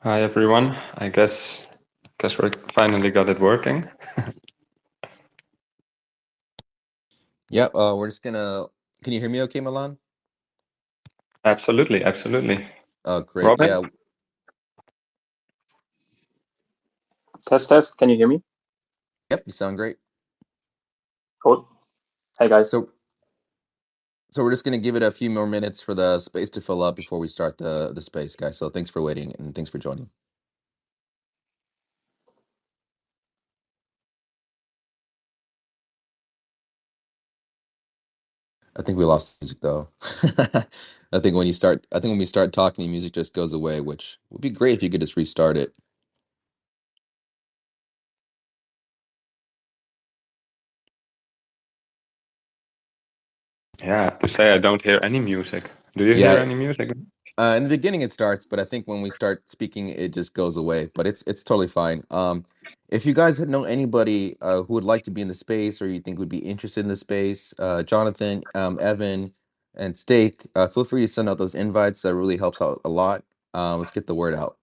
Hi everyone. I guess we finally got it working. Yep. We're just gonna. Can you hear me okay, Milan? Absolutely, absolutely. Oh, great. Robin? Yeah. Test, test. Can you hear me? Yep. You sound great. Cool. Hey guys. So, so we're just gonna give it a few more minutes for the space to fill up before we start the space, guys. So thanks for waiting and thanks for joining. I think we lost the music though. I think when we start talking, the music just goes away, which would be great if you could just restart it. Yeah, I have to say I don't hear any music. Do you hear Yeah. any music? In the beginning it starts, but I think when we start speaking, it just goes away. But it's totally fine. If you guys know anybody who would like to be in the space or you think would be interested in the space, Jonathan, Evan, and Steak, feel free to send out those invites. That really helps out a lot. Let's get the word out.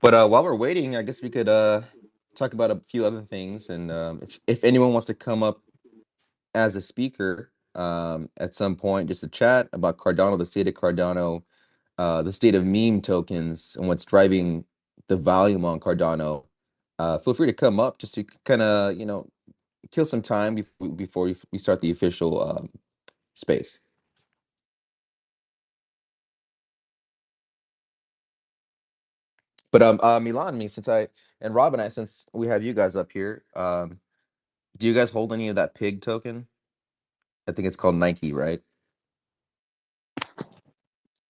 But while we're waiting, I guess we could talk about a few other things. And if anyone wants to come up as a speaker at some point, just to chat about Cardano, the state of Cardano, the state of meme tokens, and what's driving the volume on Cardano, feel free to come up just to kind of kill some time before we start the official space. But Milan, me since I and Robin, since we have you guys up here, do you guys hold any of that pig token? I think it's called Nike, right?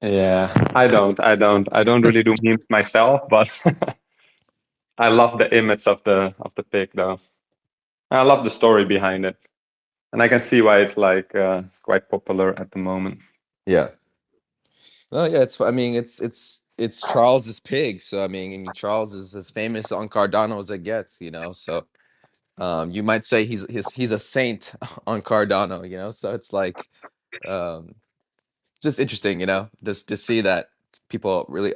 Yeah, I don't really do memes myself, but I love the image of the pig though. I love the story behind it. And I can see why it's like quite popular at the moment. Yeah. Well, yeah, I mean, it's Charles's pig, so I mean, Charles is as famous on Cardano as it gets, So, you might say he's a saint on Cardano, So it's like, um, just interesting, just to see that people really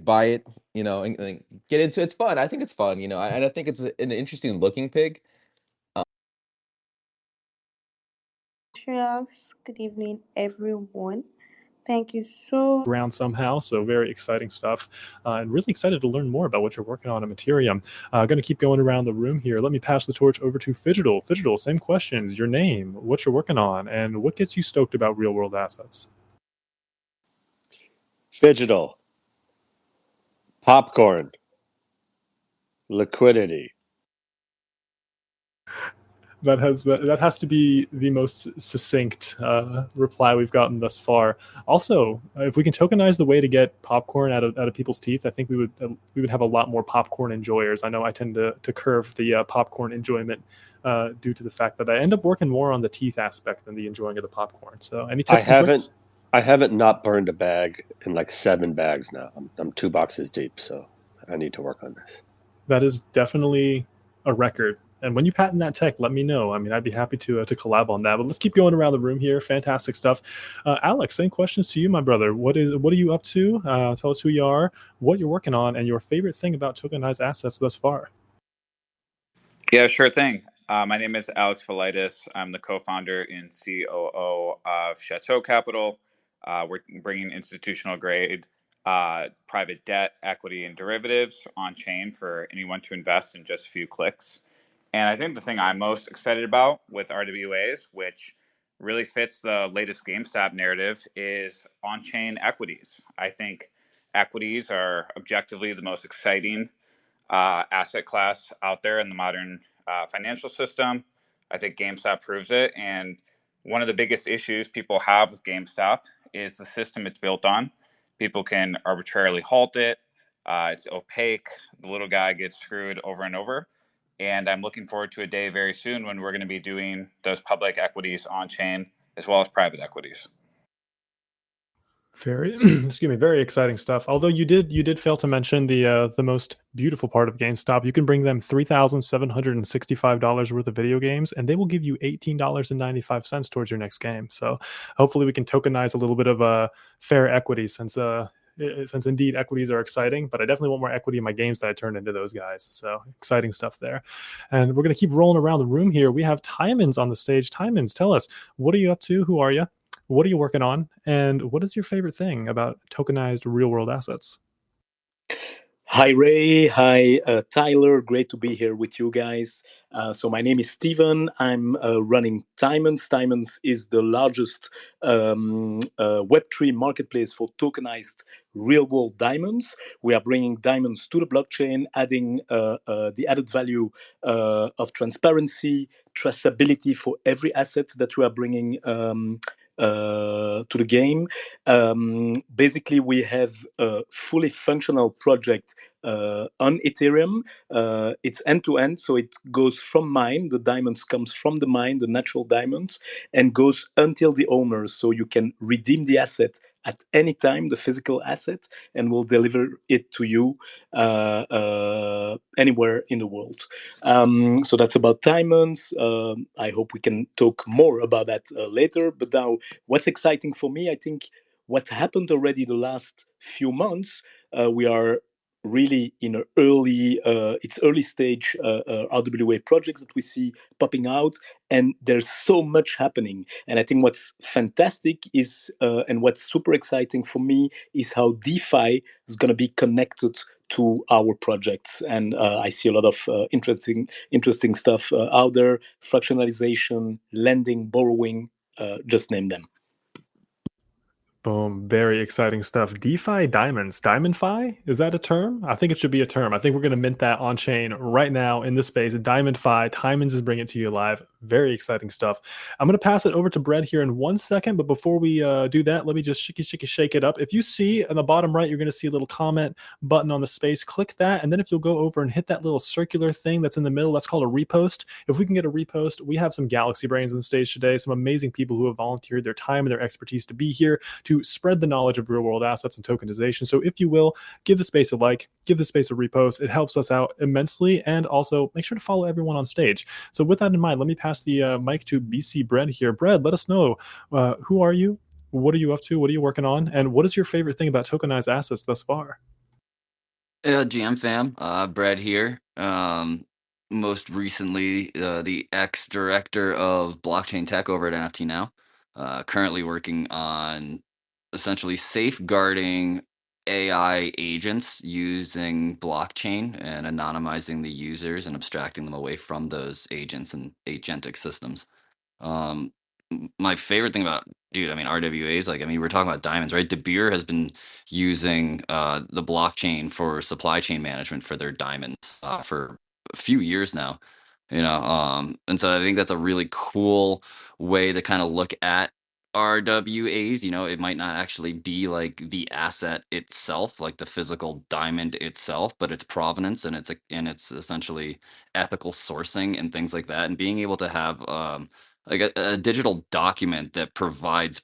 buy it, and get into it. It's fun. I think it's fun, and I think it's an interesting looking pig. Trials. Good evening, everyone. Thank you so. Ground somehow. So very exciting stuff, and really excited to learn more about what you're working on at Materium. Going to keep going around the room here. Let me pass the torch over to Fidgetal. Fidgetal, same questions: your name, what you're working on, and what gets you stoked about real world assets. Fidgetal, popcorn, liquidity. That has to be the most succinct reply we've gotten thus far. Also, if we can tokenize the way to get popcorn out of people's teeth, I think we would have a lot more popcorn enjoyers. I know I tend to curve the popcorn enjoyment due to the fact that I end up working more on the teeth aspect than the enjoying of the popcorn. So, any tips and tricks? I haven't not burned a bag in like 7 bags now. I'm 2 boxes deep, so I need to work on this. That is definitely a record. And when you patent that tech, let me know. I mean, I'd be happy to collab on that. But let's keep going around the room here. Fantastic stuff. Alex, same questions to you, my brother. What are you up to? Tell us who you are, what you're working on, and your favorite thing about tokenized assets thus far. Yeah, sure thing. My name is Alex Velitis. I'm the co-founder and COO of Chateau Capital. We're bringing institutional grade private debt, equity, and derivatives on chain for anyone to invest in just a few clicks. And I think the thing I'm most excited about with RWAs, which really fits the latest GameStop narrative, is on chain equities. I think equities are objectively the most exciting asset class out there in the modern financial system. I think GameStop proves it. And one of the biggest issues people have with GameStop is the system it's built on. People can arbitrarily halt it. It's opaque. The little guy gets screwed over and over. And I'm looking forward to a day very soon when we're going to be doing those public equities on chain as well as private equities. Very, excuse me, very exciting stuff. Although you did fail to mention the most beautiful part of GameStop. You can bring them $3,765 worth of video games, and they will give you $18.95 towards your next game. So hopefully we can tokenize a little bit of fair equity since indeed equities are exciting, but I definitely want more equity in my games that I turn into those guys. So exciting stuff there. And we're going to keep rolling around the room here. We have Timons on the stage. Timons, tell us, what are you up to? Who are you? What are you working on? And what is your favorite thing about tokenized real world assets? Hi, Ray. Hi, Tyler. Great to be here with you guys. So my name is Steven. I'm running Timons. Timons is the largest Web3 marketplace for tokenized real-world diamonds. We are bringing diamonds to the blockchain, adding the added value of transparency, traceability for every asset that we are bringing to the game. Basically, we have a fully functional project on Ethereum. It's end-to-end, so it goes from mine, the diamonds comes from the mine, the natural diamonds, and goes until the owners, so you can redeem the asset at any time, the physical asset, and we'll deliver it to you anywhere in the world. So that's about diamonds. I hope we can talk more about that later. But now, what's exciting for me, I think what happened already the last few months, we are really in an early stage RWA projects that we see popping out, and there's so much happening. And I think what's fantastic is and what's super exciting for me is how DeFi is going to be connected to our projects. And I see a lot of interesting stuff out there: fractionalization, lending, borrowing, just name them. Boom. Very exciting stuff. DeFi Diamonds. DiamondFi? Is that a term? I think it should be a term. I think we're going to mint that on chain right now in this space. DiamondFi. Timons is bringing it to you live. Very exciting stuff. I'm going to pass it over to Brad here in 1 second. But before we do that, let me just shake it up. If you see on the bottom right, you're going to see a little comment button on the space. Click that. And then if you'll go over and hit that little circular thing that's in the middle, that's called a repost. If we can get a repost, we have some Galaxy Brains on the stage today. Some amazing people who have volunteered their time and their expertise to be here to spread the knowledge of real world assets and tokenization. So if you will, give the space a like, give the space a repost. It helps us out immensely. And also make sure to follow everyone on stage. So with that in mind, let me pass the mic to BC Bread here. Bread, let us know, who are you? What are you up to? What are you working on? And what is your favorite thing about tokenized assets thus far? GM fam, Brad here. Most recently, the ex-director of blockchain tech over at NFT Now. Currently working on essentially safeguarding AI agents using blockchain and anonymizing the users and abstracting them away from those agents and agentic systems. My favorite thing about, dude, I mean, RWAs, like, I mean, we're talking about diamonds, right? De Beer has been using the blockchain for supply chain management for their diamonds for a few years now, and so I think that's a really cool way to kind of look at RWAs. It might not actually be like the asset itself, like the physical diamond itself, but its provenance and it's essentially ethical sourcing and things like that, and being able to have like a digital document that provides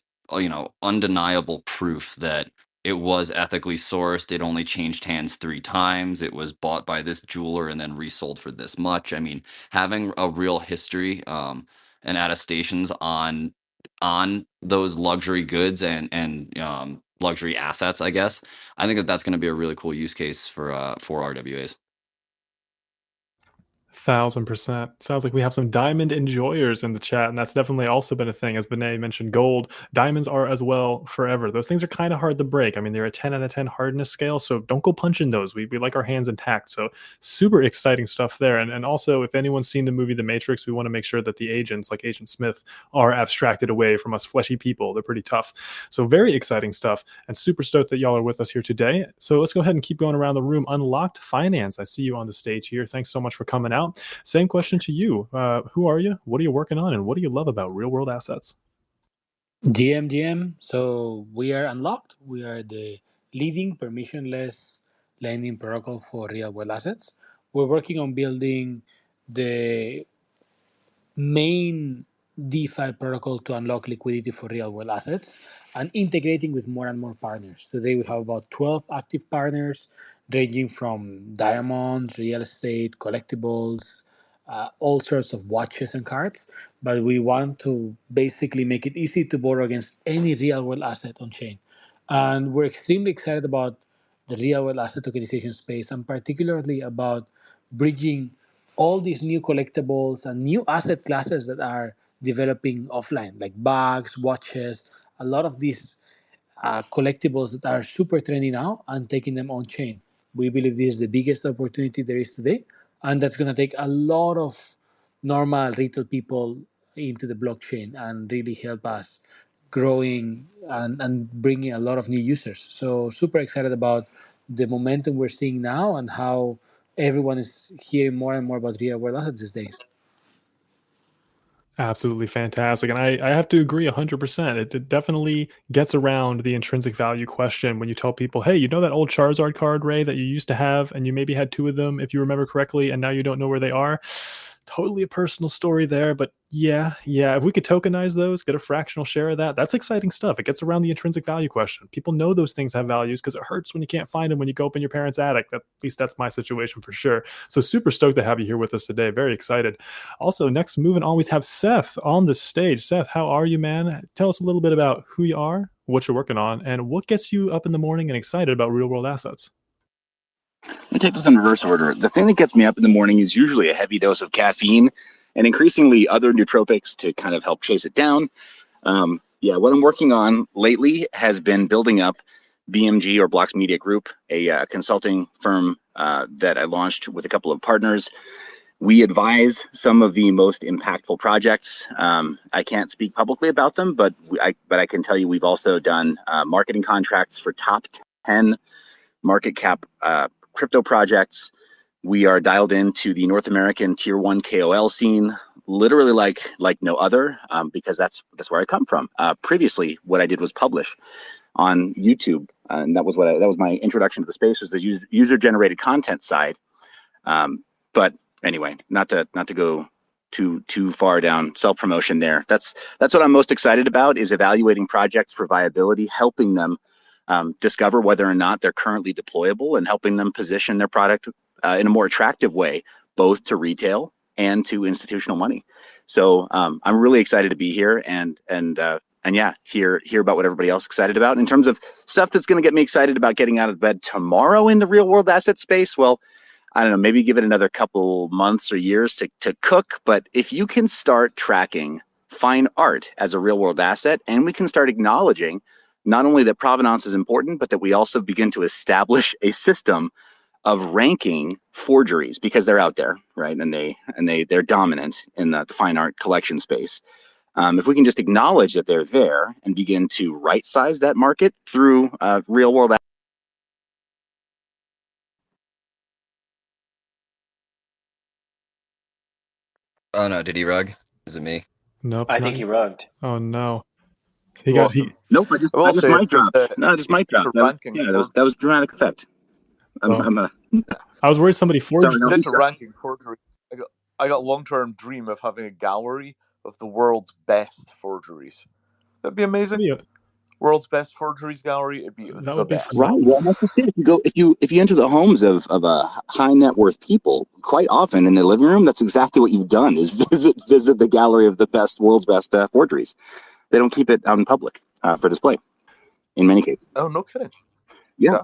undeniable proof that it was ethically sourced. It only changed hands 3 times. It was bought by this jeweler and then resold for this much. I mean, having a real history and attestations on those luxury goods and luxury assets, I guess. I think that's going to be a really cool use case for RWAs. 1000%. Sounds like we have some diamond enjoyers in the chat, and that's definitely also been a thing. As Benet mentioned, gold, diamonds are as well forever. Those things are kind of hard to break. I mean, they're a 10 out of 10 hardness scale, so don't go punching those. We like our hands intact. So super exciting stuff there. And also, if anyone's seen the movie The Matrix, we want to make sure that the agents, like Agent Smith, are abstracted away from us fleshy people. They're pretty tough. So very exciting stuff, and super stoked that y'all are with us here today. So let's go ahead and keep going around the room. Unlocked Finance, I see you on the stage here. Thanks so much for coming out. Same question to you. Who are you? What are you working on? And what do you love about real world assets? GM. So we are Unlocked. We are the leading permissionless lending protocol for real world assets. We're working on building the main DeFi protocol to unlock liquidity for real world assets and integrating with more and more partners. Today we have about 12 active partners ranging from diamonds, real estate, collectibles, all sorts of watches and cards. But we want to basically make it easy to borrow against any real world asset on chain. And we're extremely excited about the real world asset tokenization space and particularly about bridging all these new collectibles and new asset classes that are developing offline, like bags, watches, a lot of these collectibles that are super trendy now, and taking them on chain. We believe this is the biggest opportunity there is today, and that's going to take a lot of normal retail people into the blockchain and really help us growing and bringing a lot of new users. So super excited about the momentum we're seeing now and how everyone is hearing more and more about real world assets these days. Absolutely fantastic. And I have to agree 100%. It definitely gets around the intrinsic value question when you tell people, hey, you know that old Charizard card, Ray, that you used to have, and you maybe had 2 of them, if you remember correctly, and now you don't know where they are? Totally a personal story there, but yeah, if we could tokenize those, get a fractional share of that, that's exciting stuff. It gets around the intrinsic value question. People know those things have values because it hurts when you can't find them when you go up in your parents' attic. At least that's my situation for sure. So super stoked to have you here with us today. Very excited. Also, next moving on, we have Seth on the stage. Seth, how are you, man? Tell us a little bit about who you are, what you're working on, and what gets you up in the morning and excited about real world assets. Let me take this in reverse order. The thing that gets me up in the morning is usually a heavy dose of caffeine and increasingly other nootropics to kind of help chase it down. What I'm working on lately has been building up BMG, or Blocks Media Group, a consulting firm that I launched with a couple of partners. We advise some of the most impactful projects. I can't speak publicly about them, but I can tell you we've also done marketing contracts for top 10 market cap crypto projects. We are dialed into the North American tier 1 KOL scene, literally like no other, because that's where I come from. Previously, what I did was publish on YouTube, and that was my introduction to the space, was the user generated content side. But anyway, not to go too far down self promotion there. That's what I'm most excited about, is evaluating projects for viability, helping them discover whether or not they're currently deployable, and helping them position their product in a more attractive way, both to retail and to institutional money. So I'm really excited to be here and hear about what everybody else is excited about. In terms of stuff that's going to get me excited about getting out of bed tomorrow in the real world asset space, well, I don't know, maybe give it another couple months or years to cook. But if you can start tracking fine art as a real world asset, and we can start acknowledging not only that provenance is important, but that we also begin to establish a system of ranking forgeries, because they're out there, right? And they're dominant in the fine art collection space. If we can just acknowledge that they're there and begin to right size that market through real world. Oh no, did he rug? Is it me? Nope. I think he rugged. Oh no. Nope, I just mic dropped. No, just mic dropped. That was dramatic effect. I was worried somebody forged. Into ranking forgery. I got a long-term dream of having a gallery of the world's best forgeries. That'd be amazing. Yeah. World's best forgeries gallery. It'd be the best. Right. Well, that's the thing. If you enter the homes of high net worth people, quite often in the living room, that's exactly what you've done: is visit the gallery of the world's best forgeries. They don't keep it out in public for display, in many cases. Oh, no kidding. Yeah.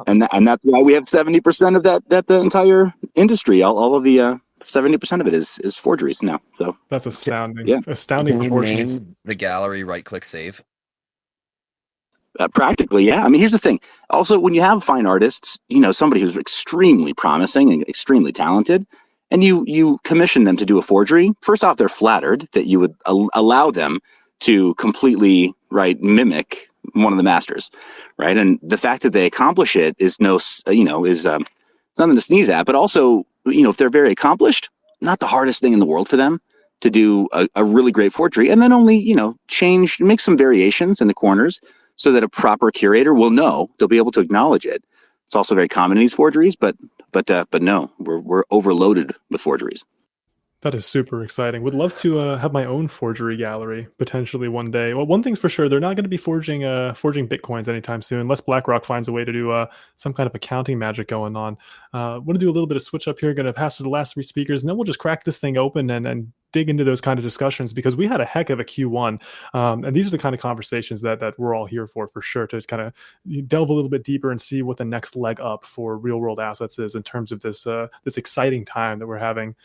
And that's why we have 70% of that the entire industry. All of the 70% of it is forgeries now. So that's astounding. Yeah. Astounding proportions. Name the gallery, right click save. Practically, yeah. I mean, here's the thing. Also, when you have fine artists, somebody who's extremely promising and extremely talented, and you commission them to do a forgery, first off, they're flattered that you would allow them to completely mimic one of the masters, right? And the fact that they accomplish it is nothing to sneeze at. But also, if they're very accomplished, not the hardest thing in the world for them to do a really great forgery, and then only make some variations in the corners so that a proper curator will know. They'll be able to acknowledge it. It's also very common in these forgeries, but no, we're overloaded with forgeries. That is super exciting. Would love to have my own forgery gallery potentially one day. Well, one thing's for sure, they're not going to be forging bitcoins anytime soon, unless BlackRock finds a way to do some kind of accounting magic going on. Want to do a little bit of switch up here. Going to pass to the last three speakers, and then we'll just crack this thing open and dig into those kind of discussions, because we had a heck of a Q1, and these are the kind of conversations that we're all here for sure, to kind of delve a little bit deeper and see what the next leg up for real world assets is in terms of this this exciting time that we're having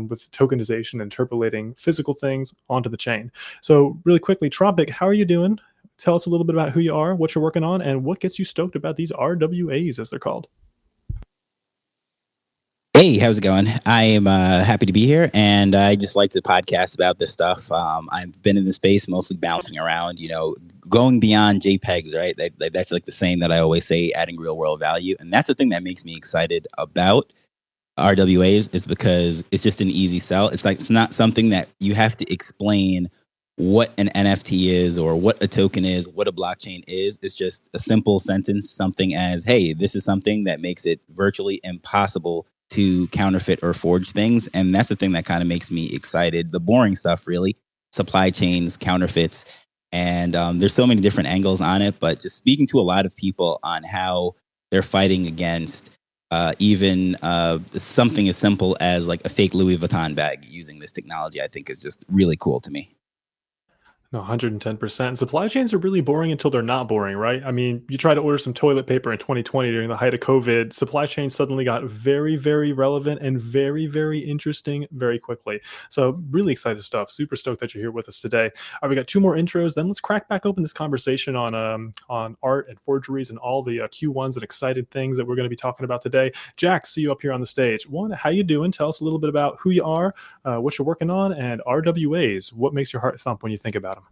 with tokenization and interpolating physical things onto the chain. So really quickly, Tropic, how are you doing? Tell us a little bit about who you are, what you're working on, and what gets you stoked about these RWAs, as they're called. Hey, how's it going? I am happy to be here, and I just like to podcast about this stuff. I've been in the space mostly bouncing around, going beyond JPEGs, right? That's like the saying that I always say, adding real world value. And that's the thing that makes me excited about RWAs, is because it's just an easy sell. It's not something that you have to explain what an NFT is or what a token is, what a blockchain is. It's just a simple sentence, something as, hey, this is something that makes it virtually impossible to counterfeit or forge things. And that's the thing that kind of makes me excited. The boring stuff, really, supply chains, counterfeits, and there's so many different angles on it. But just speaking to a lot of people on how they're fighting against even something as simple as like a fake Louis Vuitton bag using this technology, I think is just really cool to me. No, 110%. Supply chains are really boring until they're not boring, right? I mean, you try to order some toilet paper in 2020 during the height of COVID, supply chains suddenly got very, very relevant and very, very interesting very quickly. So really excited stuff. Super stoked that you're here with us today. All right, we got two more intros. Then let's crack back open this conversation on art and forgeries and all the Q1s and excited things that we're going to be talking about today. Jack, see you up here on the stage. One, how you doing? Tell us a little bit about who you are, what you're working on, and RWAs. What makes your heart thump when you think about them?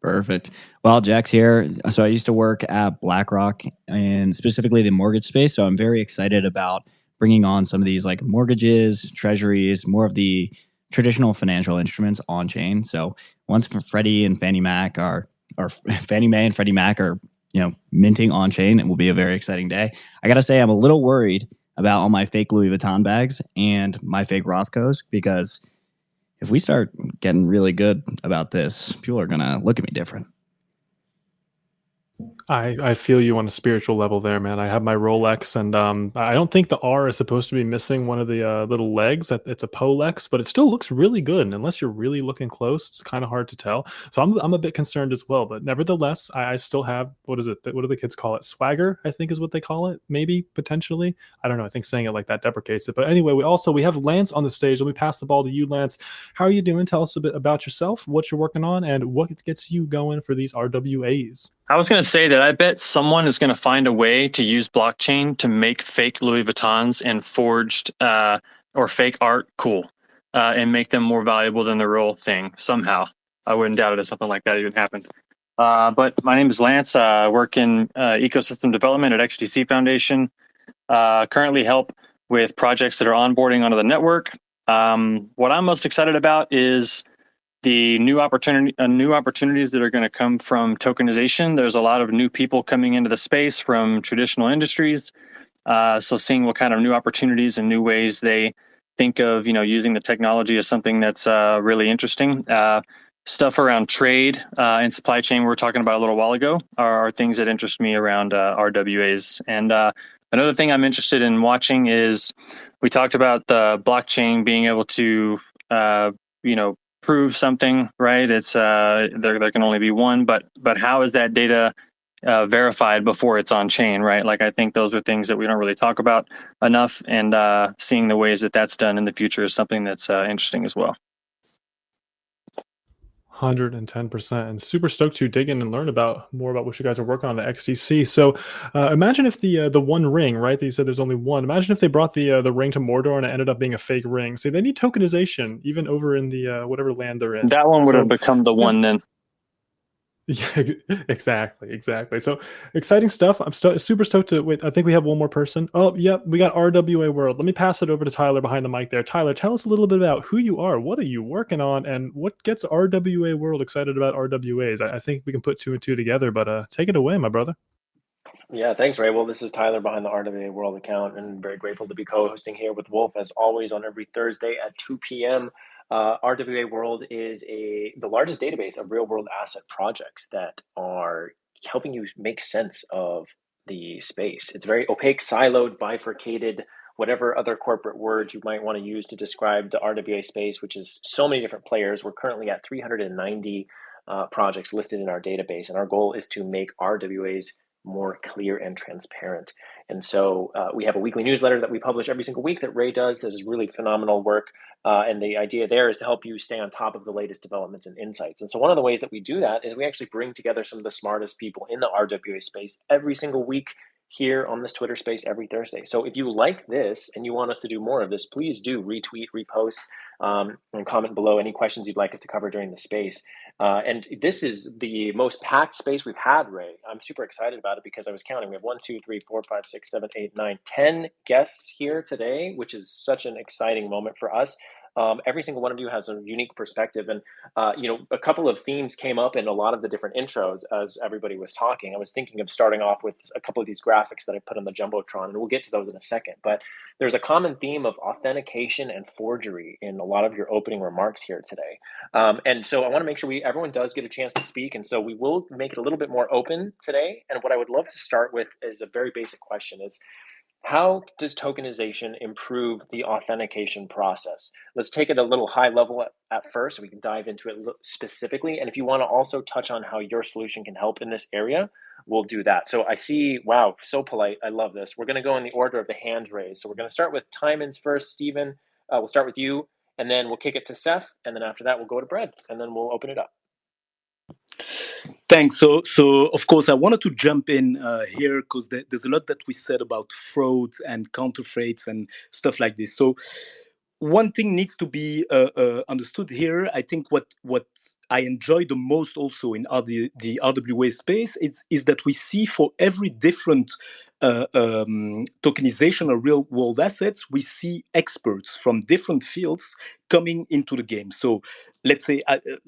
Perfect. Well, Jack's here. So I used to work at BlackRock and specifically the mortgage space. So I'm very excited about bringing on some of these like mortgages, treasuries, more of the traditional financial instruments on chain. So once Freddie and Fannie Mac or Fannie Mae and Freddie Mac are, minting on chain, it will be a very exciting day. I got to say, I'm a little worried about all my fake Louis Vuitton bags and my fake Rothkos, because if we start getting really good about this, people are going to look at me different. I feel you on a spiritual level there, man. I have my Rolex, and I don't think the R is supposed to be missing one of the little legs. It's a Polex, but it still looks really good. And unless you're really looking close, it's kind of hard to tell. So I'm a bit concerned as well. But nevertheless, I still have, what is it? What do the kids call it? Swagger, I think is what they call it. Maybe, potentially. I don't know. I think saying it like that deprecates it. But anyway, we have Lance on the stage. Let me pass the ball to you, Lance. How are you doing? Tell us a bit about yourself, what you're working on, and what gets you going for these RWAs. I was going to say that I bet someone is going to find a way to use blockchain to make fake Louis Vuittons and forged or fake art cool and make them more valuable than the real thing somehow. I wouldn't doubt it if something like that even happened. But my name is Lance. I work in ecosystem development at XDC Foundation. Currently help with projects that are onboarding onto the network. What I'm most excited about is the new opportunities that are going to come from tokenization. There's a lot of new people coming into the space from traditional industries. So seeing what kind of new opportunities and new ways they think of, using the technology is something that's really interesting. Stuff around trade and supply chain we were talking about a little while ago are things that interest me around RWAs. And another thing I'm interested in watching is we talked about the blockchain being able to, prove something, right? It's there can only be one, but how is that data verified before it's on chain, right? Like, I think those are things that we don't really talk about enough, and seeing the ways that that's done in the future is something that's interesting as well. 110%, and super stoked to dig in and learn more about what you guys are working on at XDC. So imagine if the One Ring, right, that you said there's only one, imagine if they brought the ring to Mordor and it ended up being a fake ring. See, they need tokenization even over in the whatever land they're in. That one would have become the one then. Yeah, exactly. So exciting stuff. I'm super stoked to wait. I think we have one more person. Oh, yep, we got RWA World. Let me pass it over to Tyler behind the mic there. Tyler, tell us a little bit about who you are. What are you working on, and what gets RWA World excited about RWAs? I think we can put two and two together, but take it away, my brother. Yeah, thanks, Ray. Well, this is Tyler behind the RWA World account, and very grateful to be co-hosting here with Wolf as always on every Thursday at 2 p.m. RWA World is the largest database of real-world asset projects that are helping you make sense of the space. It's very opaque, siloed, bifurcated, whatever other corporate words you might want to use to describe the RWA space, which is so many different players. We're currently at 390 projects listed in our database, and our goal is to make RWAs more clear and transparent. And so we have a weekly newsletter that we publish every single week that Ray does that is really phenomenal work. And the idea there is to help you stay on top of the latest developments and insights. And so one of the ways that we do that is we actually bring together some of the smartest people in the RWA space every single week here on this Twitter space every Thursday. So if you like this and you want us to do more of this, please do retweet, repost, and comment below any questions you'd like us to cover during the space. And this is the most packed space we've had, Ray. I'm super excited about it because I was counting. We have 1, 2, 3, 4, 5, 6, 7, 8, 9, 10 guests here today, which is such an exciting moment for us. Every single one of you has a unique perspective. And, a couple of themes came up in a lot of the different intros as everybody was talking. I was thinking of starting off with a couple of these graphics that I put on the Jumbotron, and we'll get to those in a second. But there's a common theme of authentication and forgery in a lot of your opening remarks here today. And so I want to make sure everyone does get a chance to speak. And so we will make it a little bit more open today. And what I would love to start with is a very basic question is, how does tokenization improve the authentication process? Let's take it a little high level at first so we can dive into it specifically. And if you want to also touch on how your solution can help in this area, we'll do that. So I see, wow, so polite. I love this. We're going to go in the order of the hands raised. So we're going to start with Timons first. Stephen, we'll start with you, and then we'll kick it to Seth. And then after that, we'll go to Brad, and then we'll open it up. Thanks. So of course, I wanted to jump in here because there's a lot that we said about frauds and counterfeits and stuff like this. So one thing needs to be understood here. I think what I enjoy the most also in the RWA space is that we see for every different tokenization of real world assets, we see experts from different fields coming into the game. So let's say,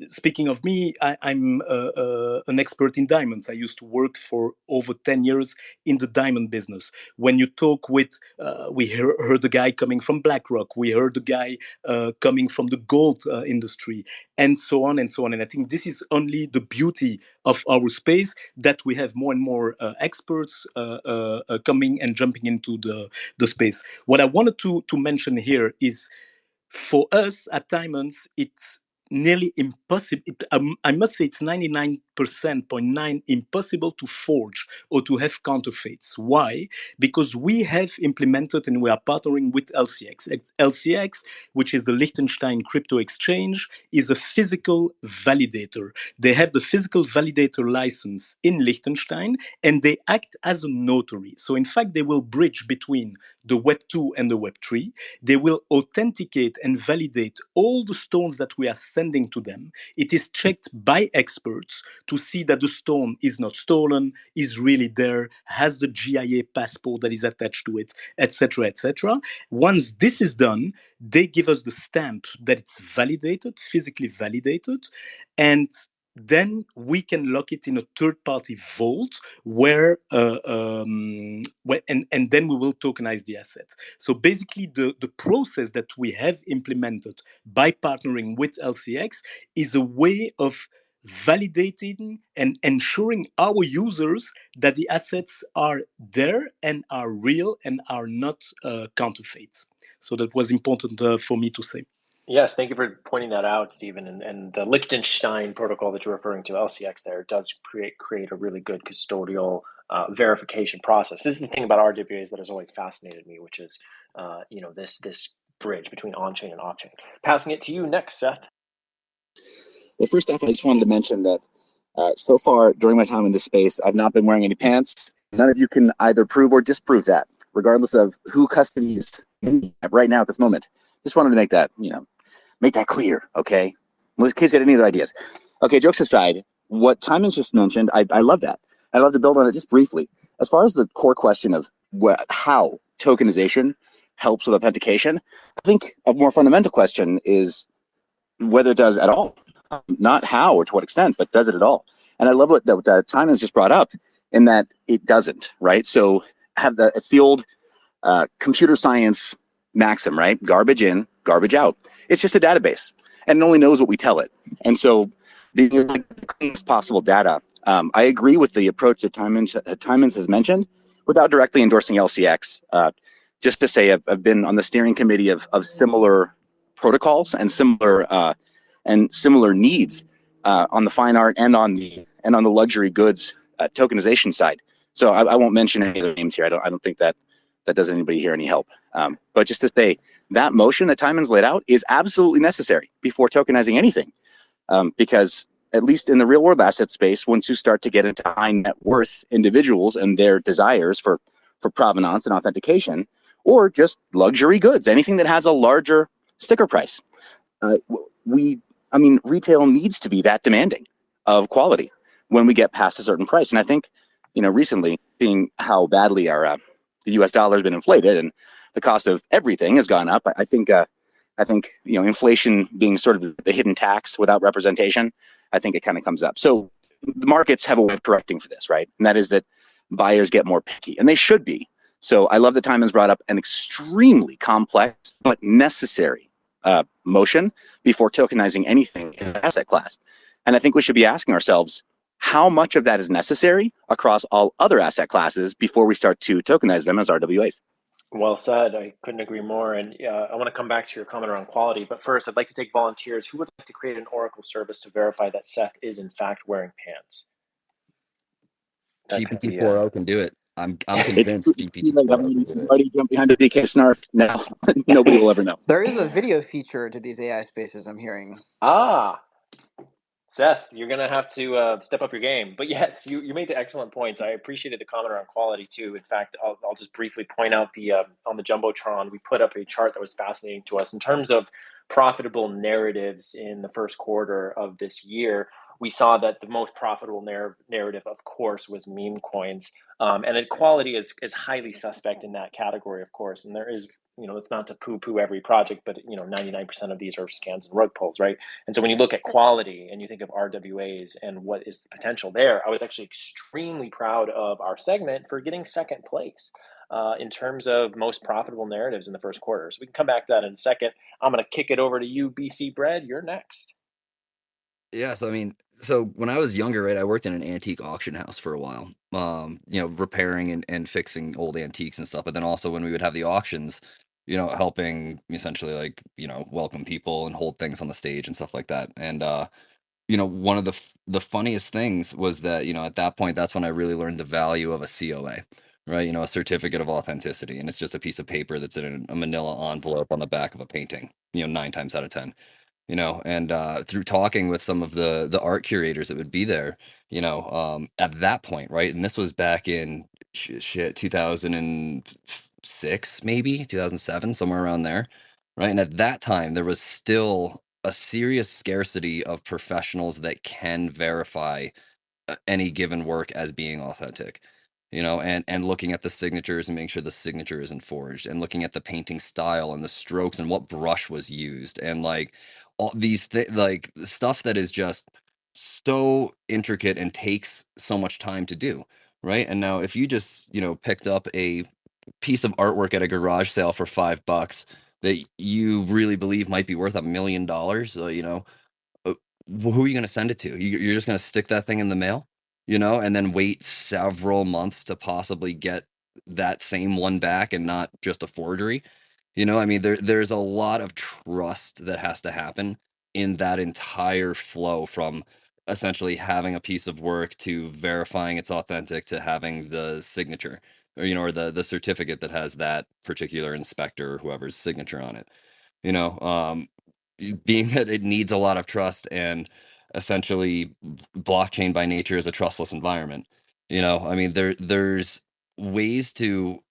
speaking of me, I'm an expert in diamonds. I used to work for over 10 years in the diamond business. When you talk with, we heard a guy coming from BlackRock, we heard a guy coming from the gold industry, and so on and so on. And I think this is only the beauty of our space, that we have more and more experts coming and jumping into the space. What I wanted to mention here is, for us at Diamonds, it's nearly impossible. I must say it's 99.9% impossible to forge or to have counterfeits. Why? Because we have implemented and we are partnering with LCX. LCX, which is the Liechtenstein Crypto Exchange, is a physical validator. They have the physical validator license in Liechtenstein, and they act as a notary. So in fact, they will bridge between the Web 2 and the Web 3. They will authenticate and validate all the stones that we are sending to them. It is checked by experts to see that the stone is not stolen, is really there, has the GIA passport that is attached to it, etc., etc. Once this is done, they give us the stamp that it's validated, physically validated, and then we can lock it in a third-party vault where and then we will tokenize the assets. So basically, the process that we have implemented by partnering with LCX is a way of validating and ensuring our users that the assets are there and are real and are not counterfeits. So that was important for me to say. Yes, thank you for pointing that out, Stephen. And the Liechtenstein protocol that you're referring to, LCX, there does create a really good custodial verification process. This is the thing about RWAs that has always fascinated me, which is this bridge between on-chain and off-chain. Passing it to you next, Seth. Well, first off, I just wanted to mention that so far during my time in this space, I've not been wearing any pants. None of you can either prove or disprove that, regardless of who custodies me right now at this moment. Just wanted to make that, make that clear, okay? In case you had any other ideas. Okay, jokes aside, what Timons just mentioned, I love that. I'd love to build on it just briefly. As far as the core question of how tokenization helps with authentication, I think a more fundamental question is whether it does at all. Not how or to what extent, but does it at all? And I love what Timons just brought up, in that it doesn't, right? So it's the old computer science maxim, right? Garbage in, garbage out. It's just a database. and it only knows what we tell it. And so the cleanest possible data. I agree with the approach that Timons has mentioned, without directly endorsing LCX. Just to say, I've been on the steering committee of similar protocols and similar needs on the fine art and on the luxury goods tokenization side. So I won't mention any other names here. I don't think that does anybody here any help. But just to say, that motion that Timons laid out is absolutely necessary before tokenizing anything, because at least in the real world asset space, once you start to get into high net worth individuals and their desires for provenance and authentication, or just luxury goods, anything that has a larger sticker price, retail needs to be that demanding of quality when we get past a certain price. And I think, recently, seeing how badly our the U.S. dollar has been inflated and the cost of everything has gone up, I think inflation being sort of the hidden tax without representation, I think it kind of comes up. So the markets have a way of correcting for this, right? And that is that buyers get more picky, and they should be. So I love that Timons brought up an extremely complex but necessary motion before tokenizing anything in the asset class. And I think we should be asking ourselves, how much of that is necessary across all other asset classes before we start to tokenize them as RWAs? Well said. I couldn't agree more. And I want to come back to your comment around quality. But first, I'd like to take volunteers who would like to create an Oracle service to verify that Seth is in fact wearing pants. GPT-4o can do it. I'm convinced GPT-4o can do it. Already jump behind the DK snark. No, nobody will ever know. There is a video feature to these AI spaces, I'm hearing. Seth, you're going to have to step up your game. But yes, you made the excellent points. I appreciated the comment around quality too. In fact, I'll just briefly point out on the Jumbotron, we put up a chart that was fascinating to us in terms of profitable narratives in the first quarter of this year. We saw that the most profitable narrative, of course, was meme coins. And quality is highly suspect in that category, of course. And there is, it's not to poo-poo every project, but 99% of these are scans and rug pulls, right? And so when you look at quality and you think of RWAs and what is the potential there, I was actually extremely proud of our segment for getting second place in terms of most profitable narratives in the first quarter. So we can come back to that in a second. I'm going to kick it over to you, BC Bread. You're next. Yeah, so when I was younger, right, I worked in an antique auction house for a while, repairing and fixing old antiques and stuff. But then also when we would have the auctions, helping essentially welcome people and hold things on the stage and stuff like that. And one of the funniest things was that at that point, that's when I really learned the value of a COA, right? A certificate of authenticity, and it's just a piece of paper that's in a manila envelope on the back of a painting. 9 times out of 10. And through talking with some of the art curators that would be there, at that point, right? And this was back in 2006, maybe 2007, somewhere around there, right? And at that time, there was still a serious scarcity of professionals that can verify any given work as being authentic. And looking at the signatures and making sure the signature isn't forged, and looking at the painting style and the strokes and what brush was used, and all these stuff that is just so intricate and takes so much time to do, right? And now if you just picked up a piece of artwork at a garage sale for $5 that you really believe might be worth $1 million, who are you going to send it to? You're just going to stick that thing in the mail, and then wait several months to possibly get that same one back and not just a forgery. There's a lot of trust that has to happen in that entire flow, from essentially having a piece of work to verifying it's authentic to having the signature, or the certificate that has that particular inspector or whoever's signature on it. Being that it needs a lot of trust, and essentially blockchain by nature is a trustless environment. There's ways to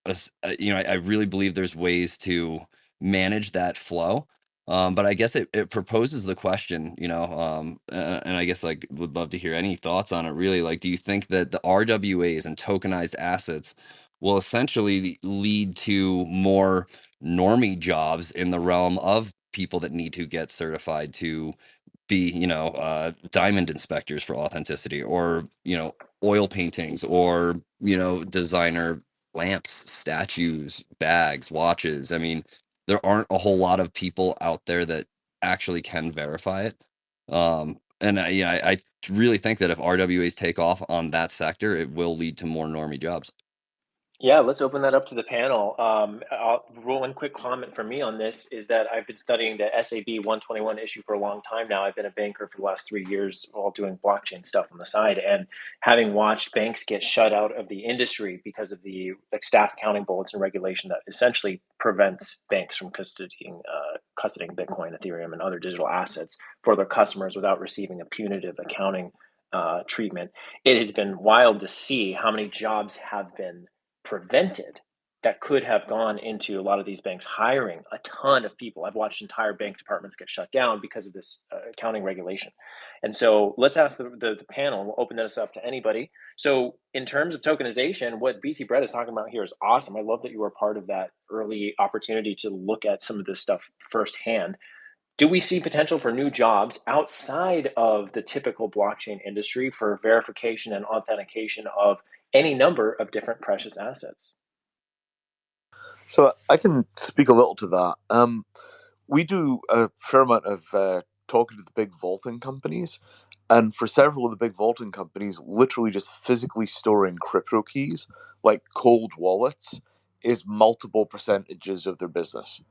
I really believe there's ways to manage that flow, but I guess it proposes the question, and I guess would love to hear any thoughts on it. Really, do you think that the RWAs and tokenized assets will essentially lead to more normie jobs in the realm of people that need to get certified to be diamond inspectors for authenticity, or oil paintings, or designer lamps, statues, bags, watches? There aren't a whole lot of people out there that actually can verify it. And I really think that if RWAs take off on that sector, it will lead to more normie jobs. Yeah, let's open that up to the panel. One quick comment from me on this is that I've been studying the SAB 121 issue for a long time now. I've been a banker for the last 3 years while doing blockchain stuff on the side. And having watched banks get shut out of the industry because of the staff accounting bulletin regulation that essentially prevents banks from custodying Bitcoin, Ethereum, and other digital assets for their customers without receiving a punitive accounting treatment, it has been wild to see how many jobs have been prevented that could have gone into a lot of these banks hiring a ton of people. I've watched entire bank departments get shut down because of this accounting regulation. And so let's ask the panel. We'll open this up to anybody. So in terms of tokenization, what BC Brett is talking about here is awesome. I love that you were part of that early opportunity to look at some of this stuff firsthand. Do we see potential for new jobs outside of the typical blockchain industry for verification and authentication of any number of different precious assets? So I can speak a little to that. We do a fair amount of talking to the big vaulting companies, and for several of the big vaulting companies, literally just physically storing crypto keys, like cold wallets, is multiple percentages of their business.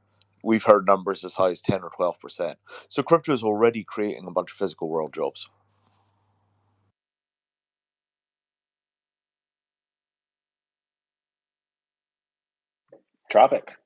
We've heard numbers as high as 10 or 12%. So crypto is already creating a bunch of physical world jobs. Tropic.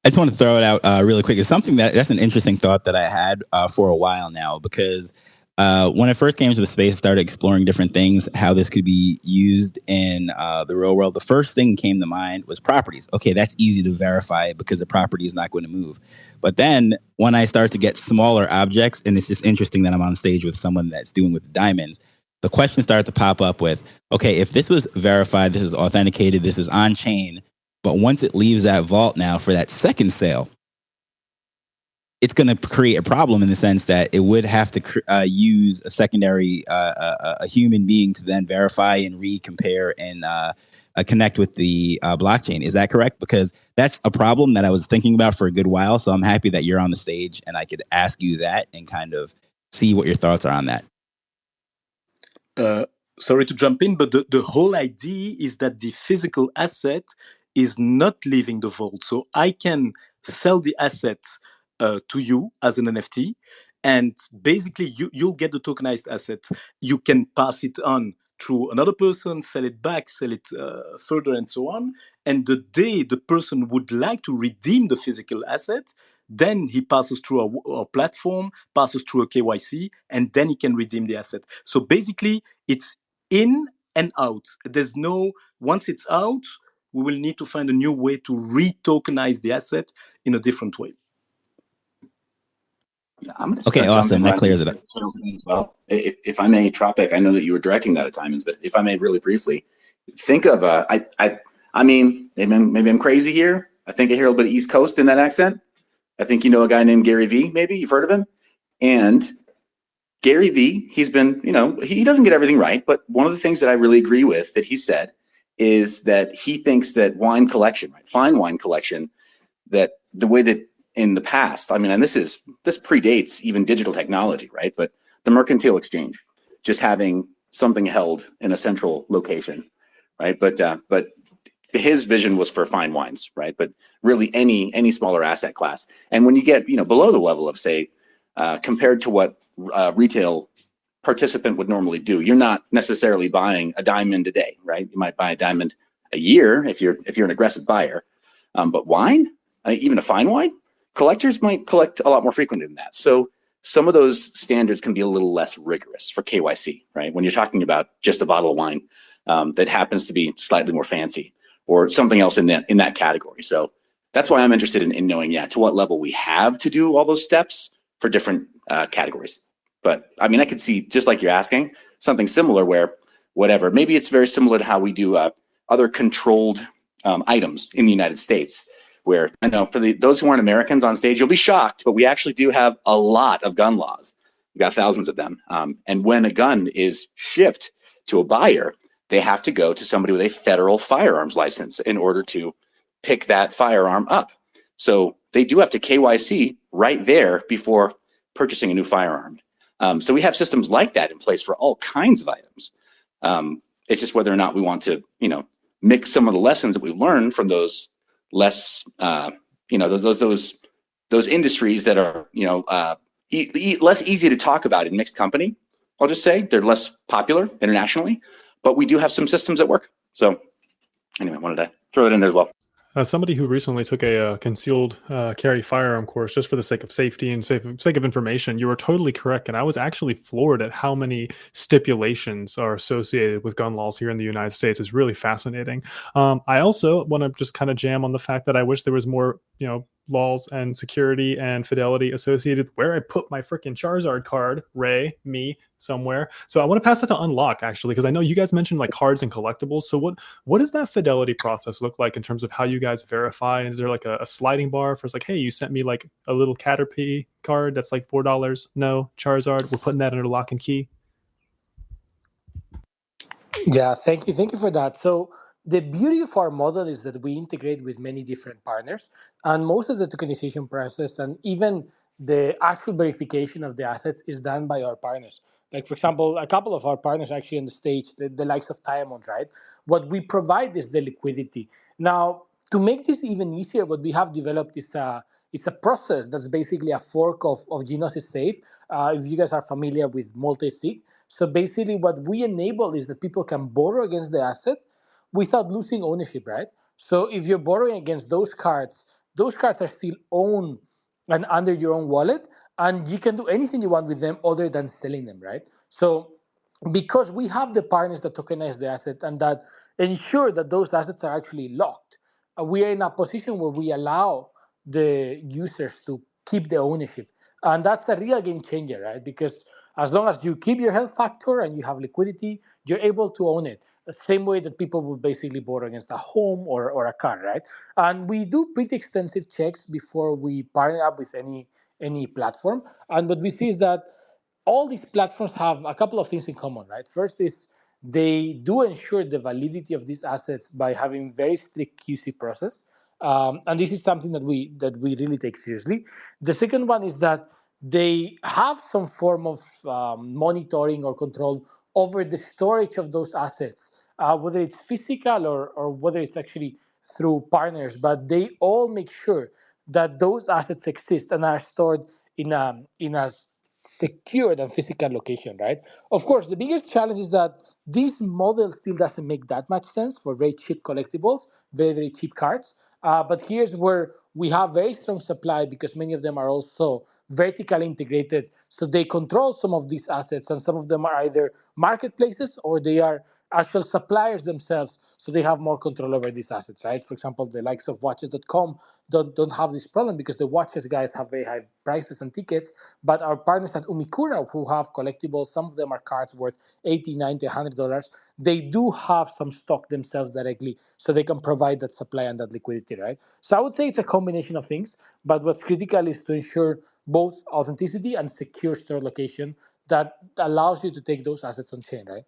I just want to throw it out really quick. It's something that's an interesting thought that I had for a while now, because when I first came to the space, started exploring different things, how this could be used in the real world. The first thing came to mind was properties. Okay, that's easy to verify because the property is not going to move. But then when I start to get smaller objects, and it's just interesting that I'm on stage with someone that's doing with diamonds, the question started to pop up with, okay, if this was verified, this is authenticated, this is on chain, but once it leaves that vault now for that second sale, it's going to create a problem in the sense that it would have to use a secondary, a human being to then verify and recompare and connect with the blockchain. Is that correct? Because that's a problem that I was thinking about for a good while. So I'm happy that you're on the stage and I could ask you that and kind of see what your thoughts are on that. Sorry to jump in, but the whole idea is that the physical asset is not leaving the vault. So I can sell the asset to you as an NFT, and basically you'll get the tokenized asset. You can pass it on through another person, sell it back, sell it further, and so on. And the day the person would like to redeem the physical asset, then he passes through our platform, passes through a KYC, and then he can redeem the asset. So basically, it's in and out. There's no, once it's out, we will need to find a new way to re-tokenize the asset in a different way. I'm going to okay, awesome. That clears it up. Well, if I may, Tropic, I know that you were directing that at Timons, but if I may really briefly, think of, I mean, maybe I'm crazy here. I think I hear a little bit of East Coast in that accent. I think you know a guy named Gary Vee, maybe you've heard of him. And Gary Vee, he's been, he doesn't get everything right, but one of the things that I really agree with that he said is that he thinks that wine collection, right, fine wine collection, that the way that in the past, I mean, and this predates even digital technology, right? But the mercantile exchange, just having something held in a central location, right? But his vision was for fine wines, right? But really any smaller asset class. And when you get, below the level of, say, compared to what retail participant would normally do, you're not necessarily buying a diamond a day, right? You might buy a diamond a year if you're an aggressive buyer. But wine, even a fine wine, collectors might collect a lot more frequently than that. So some of those standards can be a little less rigorous for KYC, right? When you're talking about just a bottle of wine that happens to be slightly more fancy or something else in that category. So that's why I'm interested in knowing, to what level we have to do all those steps for different categories. But I mean, I could see, just like you're asking, something similar where whatever, maybe it's very similar to how we do other controlled items in the United States, where I know for those who aren't Americans on stage, you'll be shocked, but we actually do have a lot of gun laws. We've got thousands of them. And when a gun is shipped to a buyer, they have to go to somebody with a federal firearms license in order to pick that firearm up. So they do have to KYC right there before purchasing a new firearm. So we have systems like that in place for all kinds of items. It's just whether or not we want to, mix some of the lessons that we've learned from those less, those industries that are, less easy to talk about in mixed company. I'll just say they're less popular internationally, but we do have some systems that work. So anyway, I wanted to throw it in there as well. As somebody who recently took a concealed carry firearm course just for the sake of safety and sake of information, you were totally correct. And I was actually floored at how many stipulations are associated with gun laws here in the United States. It's really fascinating. I also want to just kind of jam on the fact that I wish there was more, laws and security and fidelity associated with where I put my freaking Charizard card, me, somewhere. So I want to pass that to Unlock, actually, because I know you guys mentioned like cards and collectibles. So what does that fidelity process look like in terms of how you guys verify? Is there like a sliding bar for it's like, hey, you sent me like a little Caterpie card that's like $4? No, Charizard, we're putting that under lock and key. Yeah, thank you for that. So the beauty of our model is that we integrate with many different partners, and most of the tokenization process and even the actual verification of the assets is done by our partners. Like, for example, a couple of our partners actually on the stage, the likes of Diamond, right? What we provide is the liquidity. Now, to make this even easier, what we have developed is it's a process that's basically a fork of Gnosis Safe. If you guys are familiar with multi-sig. So basically what we enable is that people can borrow against the asset without losing ownership, right? So if you're borrowing against those cards are still owned and under your own wallet, and you can do anything you want with them other than selling them, right? So because we have the partners that tokenize the asset and that ensure that those assets are actually locked, we are in a position where we allow the users to keep the ownership. And that's a real game changer, right? Because as long as you keep your health factor and you have liquidity, you're able to own it. The same way that people would basically borrow against a home or a car, right? And we do pretty extensive checks before we partner up with any platform. And what we see is that all these platforms have a couple of things in common, right? First is they do ensure the validity of these assets by having very strict QC process. And this is something that we really take seriously. The second one is that they have some form of monitoring or control over the storage of those assets, whether it's physical or whether it's actually through partners. But they all make sure that those assets exist and are stored in a secured and physical location, right? Of course, the biggest challenge is that this model still doesn't make that much sense for very cheap collectibles, very, very cheap cards. But here's where we have very strong supply because many of them are also vertically integrated. So they control some of these assets, and some of them are either marketplaces or they are actual suppliers themselves. So they have more control over these assets, right? For example, the likes of watches.com don't have this problem because the watches guys have very high prices and tickets, but our partners at Umikura, who have collectibles, some of them are cards worth $80, $90, $100, they do have some stock themselves directly, so they can provide that supply and that liquidity, right? So I would say it's a combination of things, but what's critical is to ensure both authenticity and secure store location that allows you to take those assets on chain, right?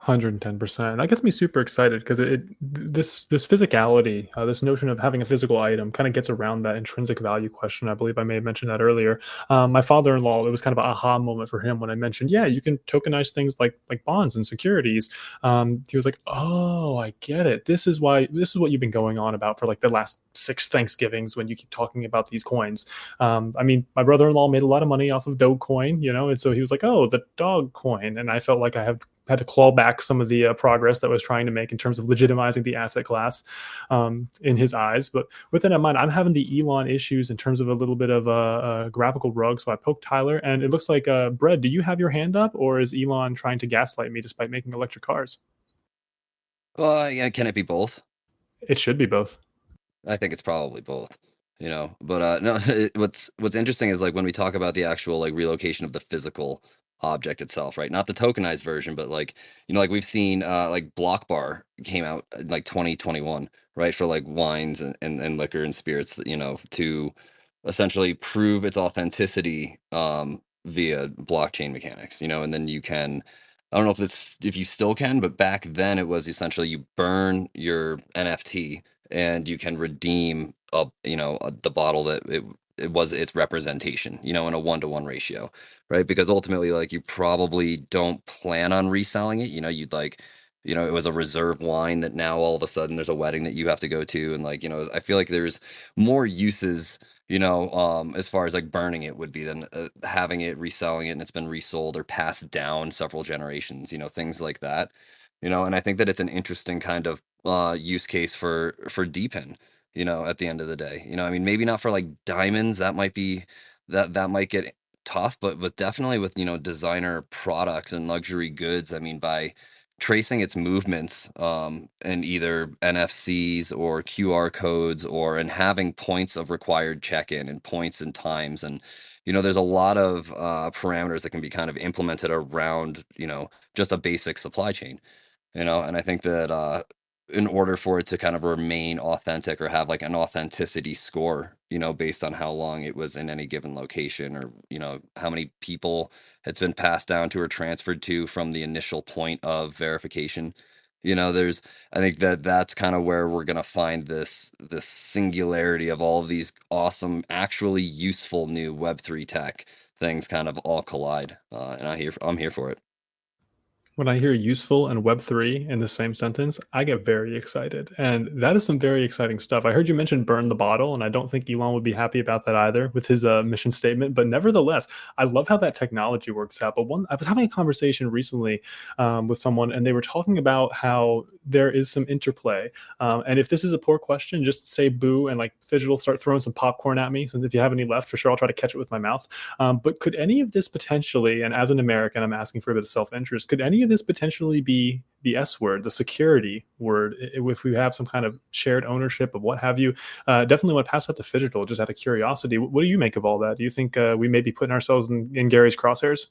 110%. That gets me super excited because this physicality, this notion of having a physical item kind of gets around that intrinsic value question. I believe I may have mentioned that earlier. My father-in-law, it was kind of an aha moment for him when I mentioned, yeah, you can tokenize things like bonds and securities. He was like, oh, I get it. This is what you've been going on about for like the last 6 Thanksgivings when you keep talking about these coins. I mean, my brother-in-law made a lot of money off of Dogecoin, and so he was like, oh, the dog coin. And I felt like I had to claw back some of the progress that I was trying to make in terms of legitimizing the asset class in his eyes. But with that in mind, I'm having the Elon issues in terms of a little bit of a graphical rug. So I poked Tyler, and it looks like, Bread, do you have your hand up, or is Elon trying to gaslight me despite making electric cars? Well, yeah, can it be both? It should be both. I think it's probably both. But no, what's interesting is like when we talk about the actual like relocation of the physical object itself, right? Not the tokenized version, but like like we've seen like Block Bar came out like 2021, right? For like wines and liquor and spirits, to essentially prove its authenticity via blockchain mechanics, and then you can, I don't know if you still can, but back then it was essentially you burn your NFT and you can redeem the bottle that it was its representation, in a 1-to-1 ratio, right? Because ultimately, like, you probably don't plan on reselling it. You'd like, it was a reserve wine that now all of a sudden there's a wedding that you have to go to, and like, I feel like there's more uses, as far as like burning it would be than having it, reselling it, and it's been resold or passed down several generations, things like that. And I think that it's an interesting kind of use case for deepen, at the end of the day. I mean, maybe not for like diamonds, that might be that might get tough, but definitely with, designer products and luxury goods. I mean, by tracing its movements in either NFCs or QR codes, or in having points of required check-in and points and times, and there's a lot of parameters that can be kind of implemented around, just a basic supply chain. And I think that in order for it to kind of remain authentic, or have like an authenticity score, based on how long it was in any given location, or how many people it's been passed down to or transferred to from the initial point of verification. There's I think that that's kind of where we're going to find this singularity of all of these awesome, actually useful new Web3 tech things kind of all collide, and I'm here for it. When I hear useful and Web3 in the same sentence, I get very excited. And that is some very exciting stuff. I heard you mention burn the bottle, and I don't think Elon would be happy about that either with his mission statement. But nevertheless, I love how that technology works out. But I was having a conversation recently with someone, and they were talking about how there is some interplay. And if this is a poor question, just say boo, and like Fidget will start throwing some popcorn at me. So if you have any left, for sure, I'll try to catch it with my mouth. But could any of this potentially, and as an American, I'm asking for a bit of self-interest, could any of this potentially be the S word, the security word, if we have some kind of shared ownership of what have you? Definitely want to pass that to Fidgetal, just out of curiosity. What do you make of all that? Do you think we may be putting ourselves in Gary's crosshairs?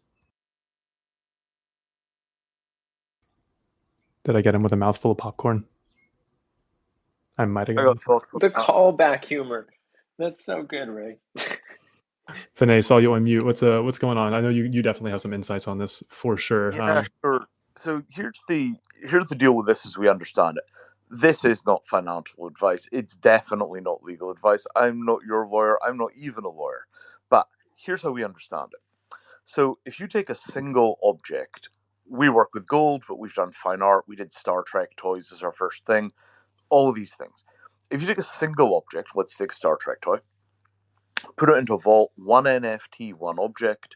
Did I get him with a mouthful of popcorn? I might have gotten the callback humor. That's so good, Ray. Vinay, saw you on mute. What's going on? I know you definitely have some insights on this for sure. Yeah, sure. So here's the deal with this as we understand it. This is not financial advice. It's definitely not legal advice. I'm not your lawyer. I'm not even a lawyer. But here's how we understand it. So if you take a single object, we work with gold, but we've done fine art. We did Star Trek toys as our first thing. All of these things. If you take a single object, let's take a Star Trek toy, put it into a vault, one NFT, one object,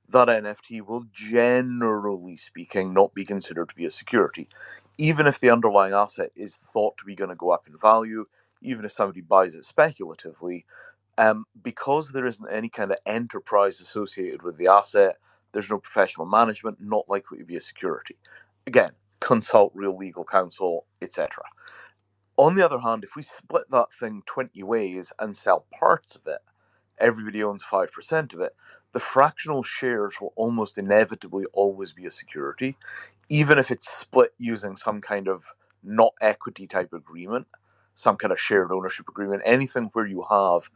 that NFT will, generally speaking, not be considered to be a security. Even if the underlying asset is thought to be going to go up in value, even if somebody buys it speculatively, because there isn't any kind of enterprise associated with the asset, there's no professional management, not likely to be a security. Again, consult real legal counsel, etc. On the other hand, if we split that thing 20 ways and sell parts of it, everybody owns 5% of it, the fractional shares will almost inevitably always be a security, even if it's split using some kind of not equity type agreement, some kind of shared ownership agreement, anything where you have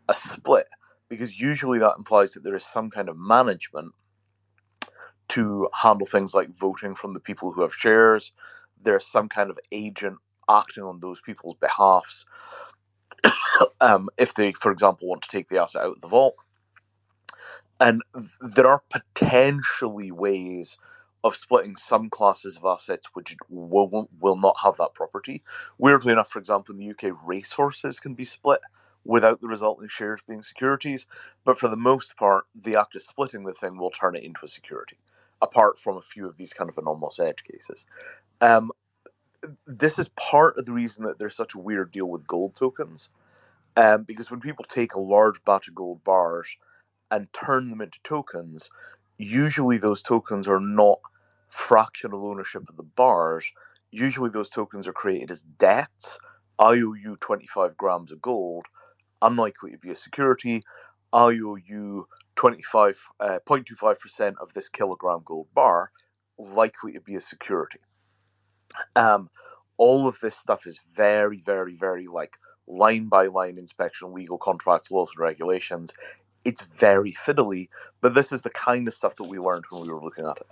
a split, because usually that implies that there is some kind of management to handle things like voting from the people who have shares. There's some kind of agent acting on those people's behalfs if they, for example, want to take the asset out of the vault. And there are potentially ways of splitting some classes of assets which will not have that property. Weirdly enough, for example, in the UK, racehorses can be split without the resulting shares being securities. But for the most part, the act of splitting the thing will turn it into a security, apart from a few of these kind of anomalous edge cases. This is part of the reason that there's such a weird deal with gold tokens. Because when people take a large batch of gold bars and turn them into tokens, usually those tokens are not fractional ownership of the bars. Usually those tokens are created as debts. I owe you 25 grams of gold, unlikely to be a security. I owe you 0.25% of this kilogram gold bar, likely to be a security. All of this stuff is very, very, very like line by line inspection, legal contracts, laws and regulations. It's very fiddly, but this is the kind of stuff that we learned when we were looking at it.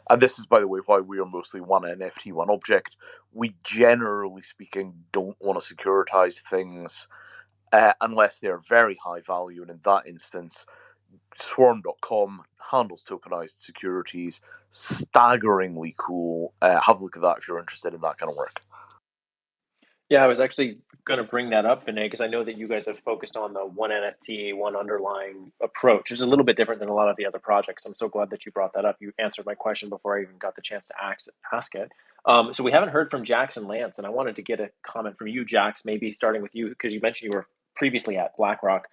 And this is, by the way, why we are mostly one NFT, one object. We, generally speaking, don't want to securitize things unless they're very high value. And in that instance, Swarm.com handles tokenized securities. Staggeringly cool. Have a look at that if you're interested in that kind of work. Yeah, I was actually going to bring that up, Vinay, because I know that you guys have focused on the one NFT, one underlying approach, which is a little bit different than a lot of the other projects. I'm so glad that you brought that up. You answered my question before I even got the chance to ask it. So we haven't heard from Jax and Lance, and I wanted to get a comment from you, Jax, maybe starting with you, because you mentioned you were previously at BlackRock.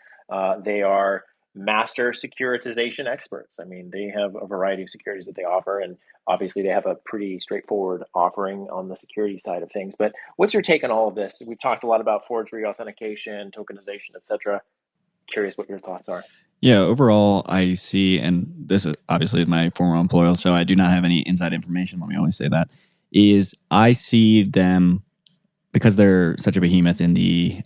They are master securitization experts. I mean, they have a variety of securities that they offer, and obviously they have a pretty straightforward offering on the security side of things. But what's your take on all of this? We've talked a lot about forgery, authentication, tokenization, etc. Curious what your thoughts are. Yeah, overall, I see, and this is obviously my former employer, so I do not have any inside information. Let me always say that. Is I see them, because they're such a behemoth in the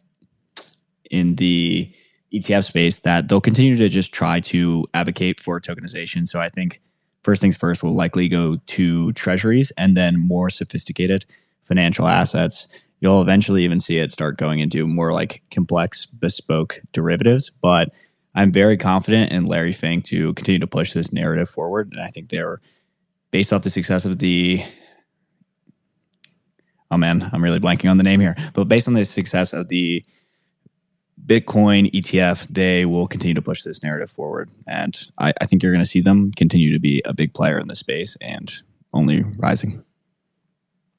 ETF space, that they'll continue to just try to advocate for tokenization. So I think first things first, will likely go to treasuries and then more sophisticated financial assets. You'll eventually even see it start going into more like complex, bespoke derivatives. But I'm very confident in Larry Fink to continue to push this narrative forward. And I think they're, based off the success of oh man, I'm really blanking on the name here. But based on the success of the Bitcoin ETF, they will continue to push this narrative forward. And I think you're going to see them continue to be a big player in the space and only rising.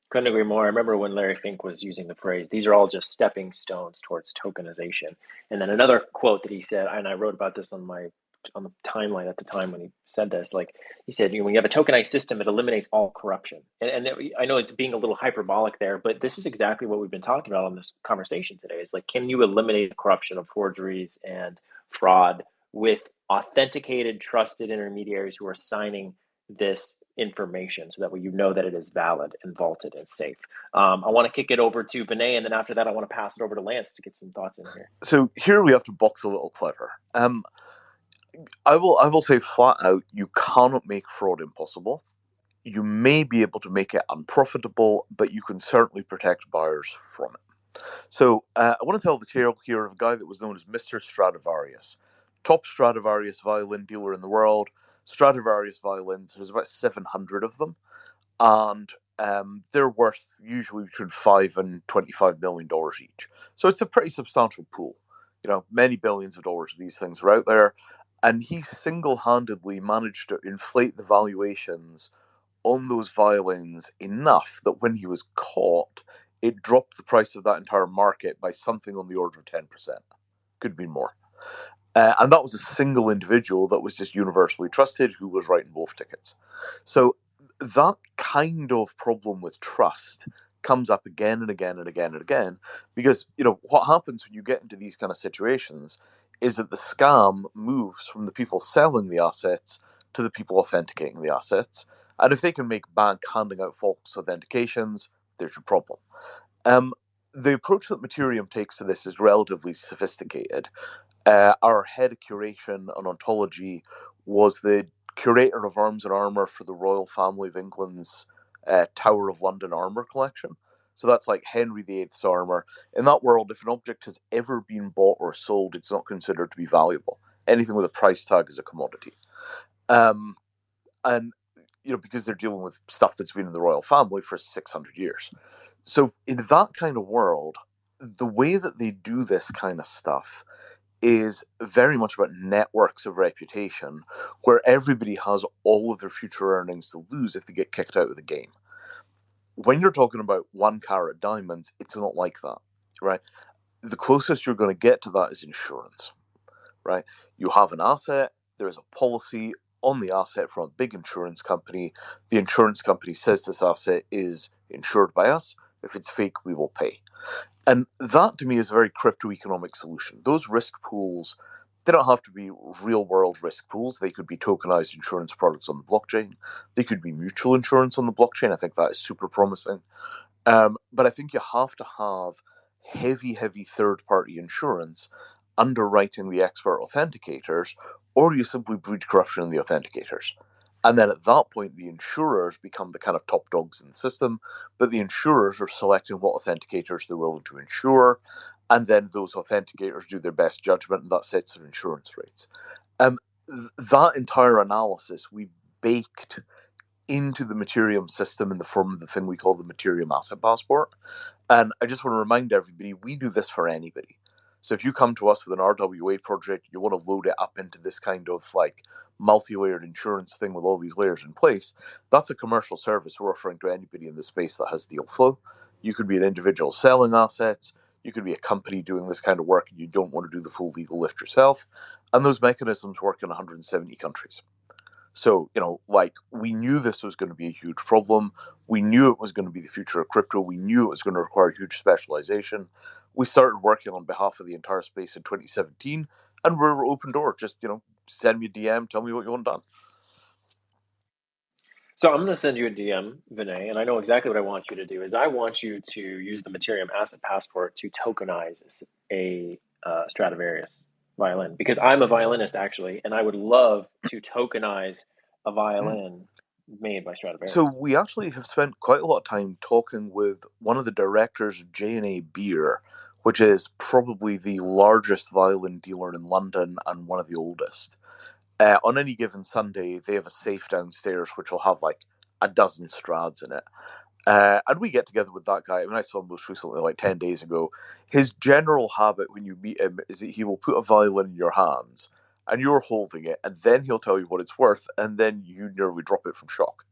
Couldn't agree more. I remember when Larry Fink was using the phrase, these are all just stepping stones towards tokenization. And then another quote that he said, and I wrote about this on the timeline at the time when he said this, like he said, when you have a tokenized system, it eliminates all corruption. And I know it's being a little hyperbolic there, but this is exactly what we've been talking about on this conversation today. It's like, can you eliminate the corruption of forgeries and fraud with authenticated, trusted intermediaries who are signing this information so that way you know that it is valid and vaulted and safe. I want to kick it over to Vinay, and then after that, I want to pass it over to Lance to get some thoughts in here. So here we have to box a little clever. I will say flat out, you cannot make fraud impossible. You may be able to make it unprofitable, but you can certainly protect buyers from it. So I want to tell the tale here of a guy that was known as Mr. Stradivarius, top Stradivarius violin dealer in the world. Stradivarius violins, there's about 700 of them, and they're worth usually between $5 and $25 million each. So it's a pretty substantial pool. Many billions of dollars of these things are out there. And he single-handedly managed to inflate the valuations on those violins enough that when he was caught, it dropped the price of that entire market by something on the order of 10%. Could be more. And that was a single individual that was just universally trusted who was writing both tickets. So that kind of problem with trust comes up again and again and again and again, because what happens when you get into these kind of situations is that the scam moves from the people selling the assets to the people authenticating the assets. And if they can make bank handing out false authentications, there's your problem. The approach that Materium takes to this is relatively sophisticated. Our head of curation and ontology was the curator of arms and armour for the Royal Family of England's Tower of London armour collection. So that's like Henry VIII's armour. In that world, if an object has ever been bought or sold, it's not considered to be valuable. Anything with a price tag is a commodity. And, because they're dealing with stuff that's been in the royal family for 600 years. So in that kind of world, the way that they do this kind of stuff is very much about networks of reputation, where everybody has all of their future earnings to lose if they get kicked out of the game. When you're talking about 1 carat diamonds, it's not like that, right? The closest you're going to get to that is insurance, right? You have an asset, there's a policy on the asset from a big insurance company. The insurance company says this asset is insured by us. If it's fake, we will pay. And that, to me, is a very crypto-economic solution. Those risk pools, they don't have to be real-world risk pools. They could be tokenized insurance products on the blockchain. They could be mutual insurance on the blockchain. I think that is super promising. But I think you have to have heavy third-party insurance underwriting the expert authenticators, or you simply breed corruption in the authenticators. And then at that point, the insurers become the kind of top dogs in the system, but the insurers are selecting what authenticators they're willing to insure. and then those authenticators do their best judgment, and that sets their insurance rates. That entire analysis we baked into the Materium system in the form of the thing we call the Materium Asset Passport. And I just want to remind everybody, we do this for anybody. So if you come to us with an RWA project, you want to load it up into this kind of like multi-layered insurance thing with all these layers in place, that's a commercial service we're offering to anybody in the space that has deal flow. You could be an individual selling assets, you could be a company doing this kind of work and you don't want to do the full legal lift yourself. And those mechanisms work in 170 countries. So, we knew this was going to be a huge problem. We knew it was going to be the future of crypto. We knew it was going to require huge specialization. We started working on behalf of the entire space in 2017, and we're open door. Just, send me a DM, tell me what you want done. So I'm going to send you a DM, Vinay, and I know exactly what I want you to do. Is I want you to use the Materium Asset Passport to tokenize a Stradivarius violin, because I'm a violinist actually, and I would love to tokenize a violin made by Stradivarius. So we actually have spent quite a lot of time talking with one of the directors of J&A Beer, which is probably the largest violin dealer in London and one of the oldest. On any given Sunday, they have a safe downstairs which will have like a dozen Strads in it. And we get together with that guy. I mean, I saw him most recently, like 10 days ago. His general habit when you meet him is that he will put a violin in your hands and you're holding it, and then he'll tell you what it's worth, and then you nearly drop it from shock.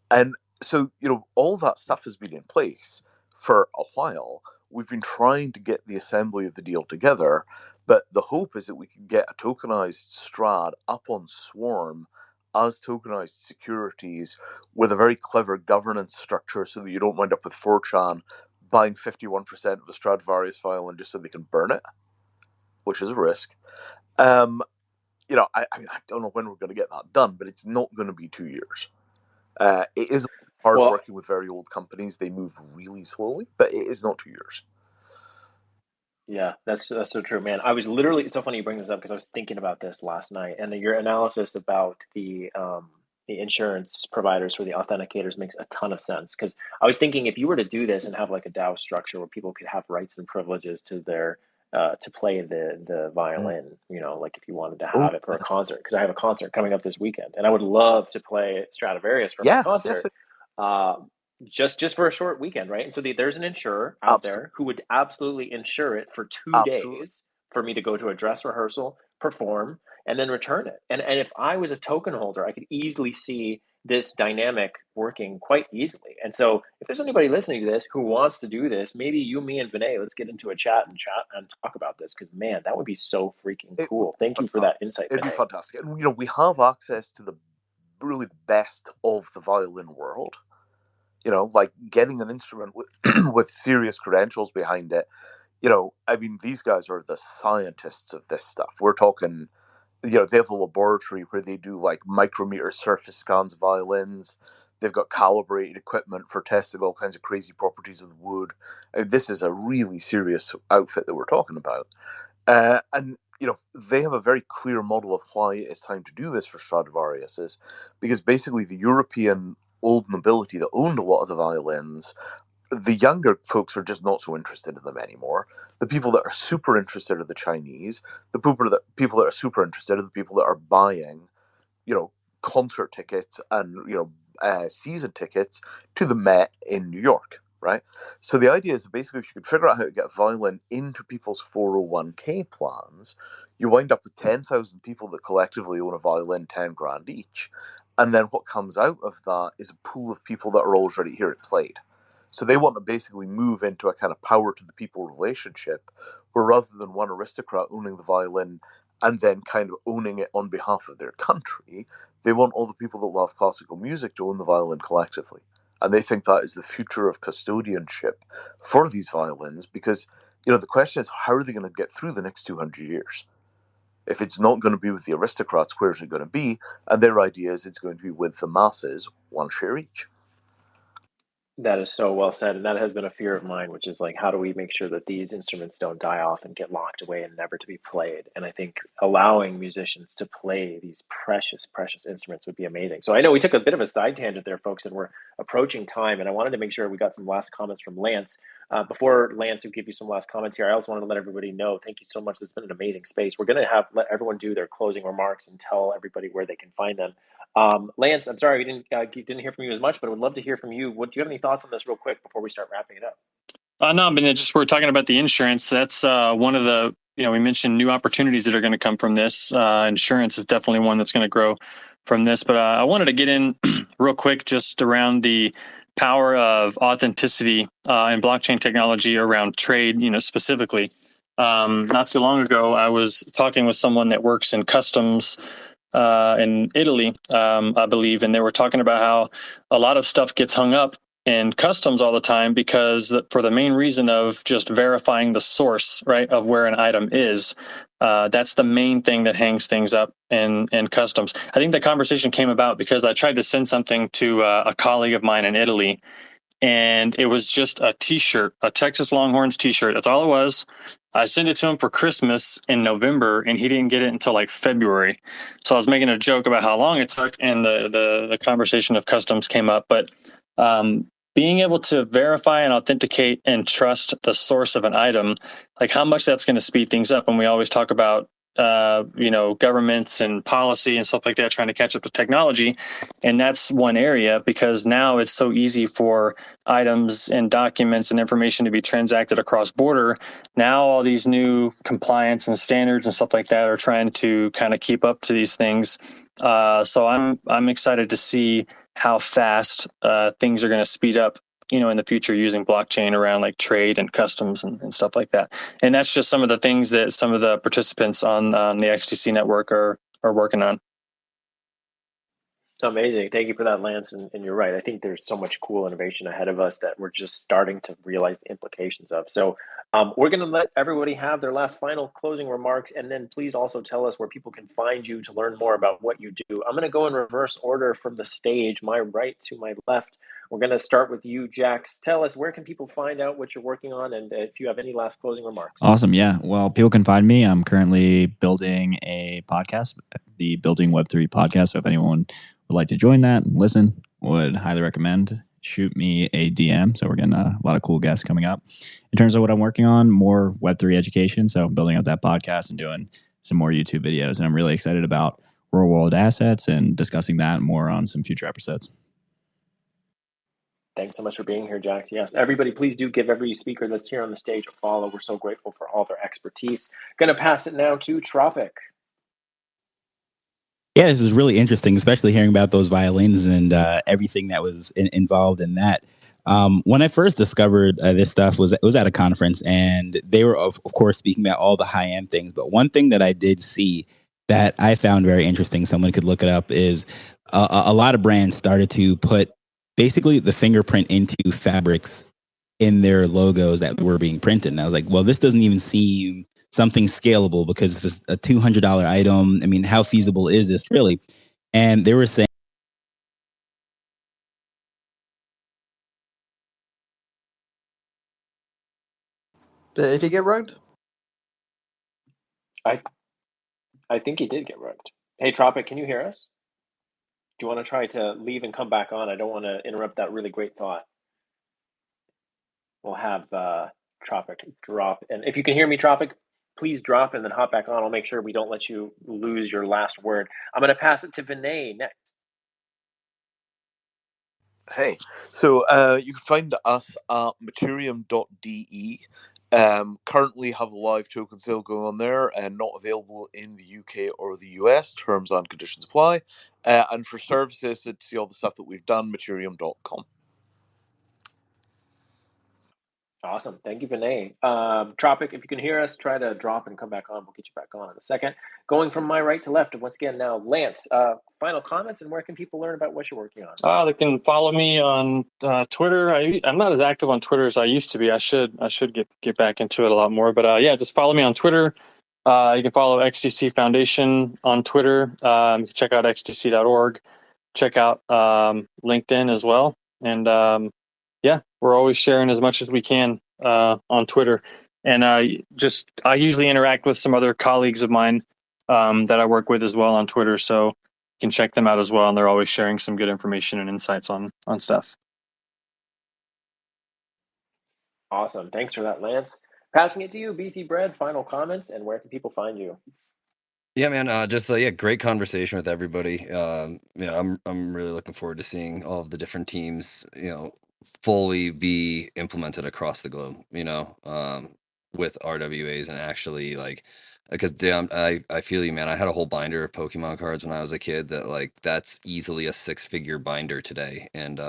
And so, all that stuff has been in place for a while. We've been trying to get the assembly of the deal together, but the hope is that we can get a tokenized Strad up on Swarm as tokenized securities with a very clever governance structure so that you don't wind up with 4chan buying 51% of the Stradivarius violin just so they can burn it, which is a risk. I don't know when we're going to get that done, but it's not going to be 2 years. It is hard working with very old companies. They move really slowly, but it is not 2 years. Yeah, that's so true, man. I was literally, it's so funny you bring this up because I was thinking about this last night, and your analysis about the insurance providers for the authenticators makes a ton of sense. Because I was thinking if you were to do this and have like a DAO structure where people could have rights and privileges to their to play the violin, like if you wanted to have it for a concert, because I have a concert coming up this weekend, and I would love to play Stradivarius for my concert. Just for a short weekend, right? And so there's an insurer out there who would absolutely insure it for 2 days for me to go to a dress rehearsal, perform, and then return it. And if I was a token holder, I could easily see this dynamic working quite easily. And so if there's anybody listening to this who wants to do this, maybe you, me, and Vinay, let's get into a chat and talk about this, because man, that would be so freaking cool. Thank you for that insight, It'd be Vinay. fantastic. And we have access to the really best of the violin world. Like getting an instrument with with serious credentials behind it. These guys are the scientists of this stuff. We're talking, they have a laboratory where they do like micrometer surface scans of violins. They've got calibrated equipment for testing all kinds of crazy properties of the wood. This is a really serious outfit that we're talking about. And they have a very clear model of why it's time to do this for Stradivarius, because basically the European old nobility that owned a lot of the violins, the younger folks are just not so interested in them anymore. The people that are super interested are the Chinese. The people that are super interested are the people that are buying, concert tickets and season tickets to the Met in New York, right? So the idea is basically if you could figure out how to get a violin into people's 401k plans, you wind up with 10,000 people that collectively own a violin, 10 grand each. And then what comes out of that is a pool of people that are already here and played. So they want to basically move into a kind of power to the people relationship, where rather than one aristocrat owning the violin and then kind of owning it on behalf of their country, they want all the people that love classical music to own the violin collectively. And they think that is the future of custodianship for these violins, because, the question is, how are they going to get through the next 200 years? If it's not going to be with the aristocrats, where's it going to be? And their idea is it's going to be with the masses, one share each. That is so well said. And that has been a fear of mine, which is like, how do we make sure that these instruments don't die off and get locked away and never to be played? And I think allowing musicians to play these precious, precious instruments would be amazing. So I know we took a bit of a side tangent there, folks, and we're approaching time. And I wanted to make sure we got some last comments from Lance. Before Lance will give you some last comments here, I also wanted to let everybody know, thank you so much. It's been an amazing space. We're going to let everyone do their closing remarks and tell everybody where they can find them. Lance, I'm sorry we didn't hear from you as much, but I would love to hear from you. Do you have any thoughts on this real quick before we start wrapping it up? No, but just we're talking about the insurance. That's one of the, we mentioned new opportunities that are going to come from this. Insurance is definitely one that's going to grow from this. But I wanted to get in real quick just around the power of authenticity and blockchain technology around trade, specifically. Not so long ago, I was talking with someone that works in customs in Italy, I believe, and they were talking about how a lot of stuff gets hung up in customs all the time because for the main reason of just verifying the source, right, of where an item is. That's the main thing that hangs things up in customs. I think the conversation came about because I tried to send something to a colleague of mine in Italy, and it was just a T-shirt, a Texas Longhorns T-shirt. That's all it was. I sent it to him for Christmas in November, and he didn't get it until like February. So I was making a joke about how long it took, and the conversation of customs came up. But being able to verify and authenticate and trust the source of an item, like how much that's going to speed things up. And we always talk about governments and policy and stuff like that, trying to catch up with technology. And that's one area, because now it's so easy for items and documents and information to be transacted across border. Now all these new compliance and standards and stuff like that are trying to kind of keep up to these things. So I'm excited to see how fast things are going to speed up, in the future using blockchain around like trade and customs and stuff like that. And that's just some of the things that some of the participants on the XDC network are working on. Amazing. Thank you for that, Lance. And you're right. I think there's so much cool innovation ahead of us that we're just starting to realize the implications of. So we're going to let everybody have their last final closing remarks. And then please also tell us where people can find you to learn more about what you do. I'm going to go in reverse order from the stage, my right to my left. We're going to start with you, Jax. Tell us, where can people find out what you're working on, and if you have any last closing remarks. Awesome. Yeah. Well, people can find me. I'm currently building a podcast, the Building Web3 podcast. So if anyone would like to join that and listen, would highly recommend shoot me a DM. So we're getting a lot of cool guests coming up. In terms of what I'm working on, more Web3 education. So I'm building up that podcast and doing some more YouTube videos. And I'm really excited about real world assets and discussing that more on some future episodes. Thanks so much for being here, Jax. Yes, everybody, please do give every speaker that's here on the stage a follow. We're so grateful for all their expertise. Going to pass it now to Tropic. Yeah, this is really interesting, especially hearing about those violins and everything that was involved in that. When I first discovered this stuff was at a conference, and they were, of course, speaking about all the high-end things. But one thing that I did see that I found very interesting, someone could look it up, is a lot of brands started to put basically the fingerprint into fabrics in their logos that were being printed. And I was like, well, this doesn't even seem something scalable, because if it's a $200 item, I mean, how feasible is this really? And they were saying, did he get rugged? I think he did get rugged. Hey, Tropic, can you hear us? Do you want to try to leave and come back on? I don't want to interrupt that really great thought. We'll have Tropic drop. And if you can hear me, Tropic, please drop and then hop back on. I'll make sure we don't let you lose your last word. I'm going to pass it to Vinay next. Hey, so you can find us at Materium.de. Currently have a live token sale going on there and not available in the UK or the US. Terms and conditions apply. And for services to see all the stuff that we've done, Materium.com. Awesome. Thank you, Vinay. Tropic, if you can hear us, try to drop and come back on. We'll get you back on in a second. Going from my right to left, once again now, Lance, final comments, and where can people learn about what you're working on? They can follow me on Twitter. I'm not as active on Twitter as I used to be. I should get back into it a lot more. But yeah, just follow me on Twitter. You can follow XDC Foundation on Twitter. You can check out xdc.org. Check out LinkedIn as well. And yeah, we're always sharing as much as we can on Twitter. And I usually interact with some other colleagues of mine that I work with as well on Twitter. So you can check them out as well. And they're always sharing some good information and insights on stuff. Awesome. Thanks for that, Lance. Passing it to you, BC Bread, final comments, and where can people find you? Yeah, man. Just yeah, great conversation with everybody. I'm really looking forward to seeing all of the different teams, fully be implemented across the globe. With RWAs and actually like, because damn, I feel you, man. I had a whole binder of Pokemon cards when I was a kid. That's easily a 6-figure binder today, and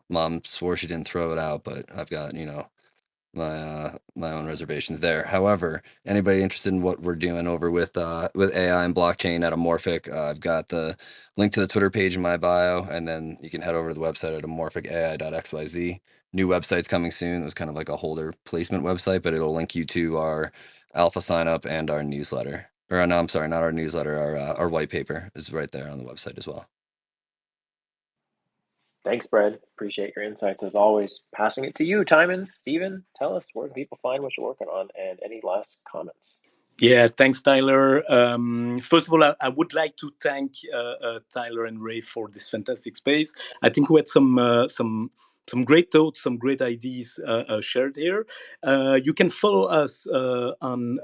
Mom swore she didn't throw it out, but I've got my own reservations there. However, anybody interested in what we're doing over with AI and blockchain at Amorphic, I've got the link to the Twitter page in my bio, and then you can head over to the website at amorphicai.xyz. New website's coming soon. It was kind of like a holder placement website, but it'll link you to our alpha sign up and our newsletter. Or no, I'm sorry, not our newsletter. Our white paper is right there on the website as well. Thanks, Brad. Appreciate your insights as always. Passing it to you, Timon. Steven, tell us where can people find what you're working on and any last comments. Yeah, thanks, Tyler. First of all, I would like to thank Tyler and Ray for this fantastic space. I think we had some great thoughts, some great ideas shared here. You can follow us on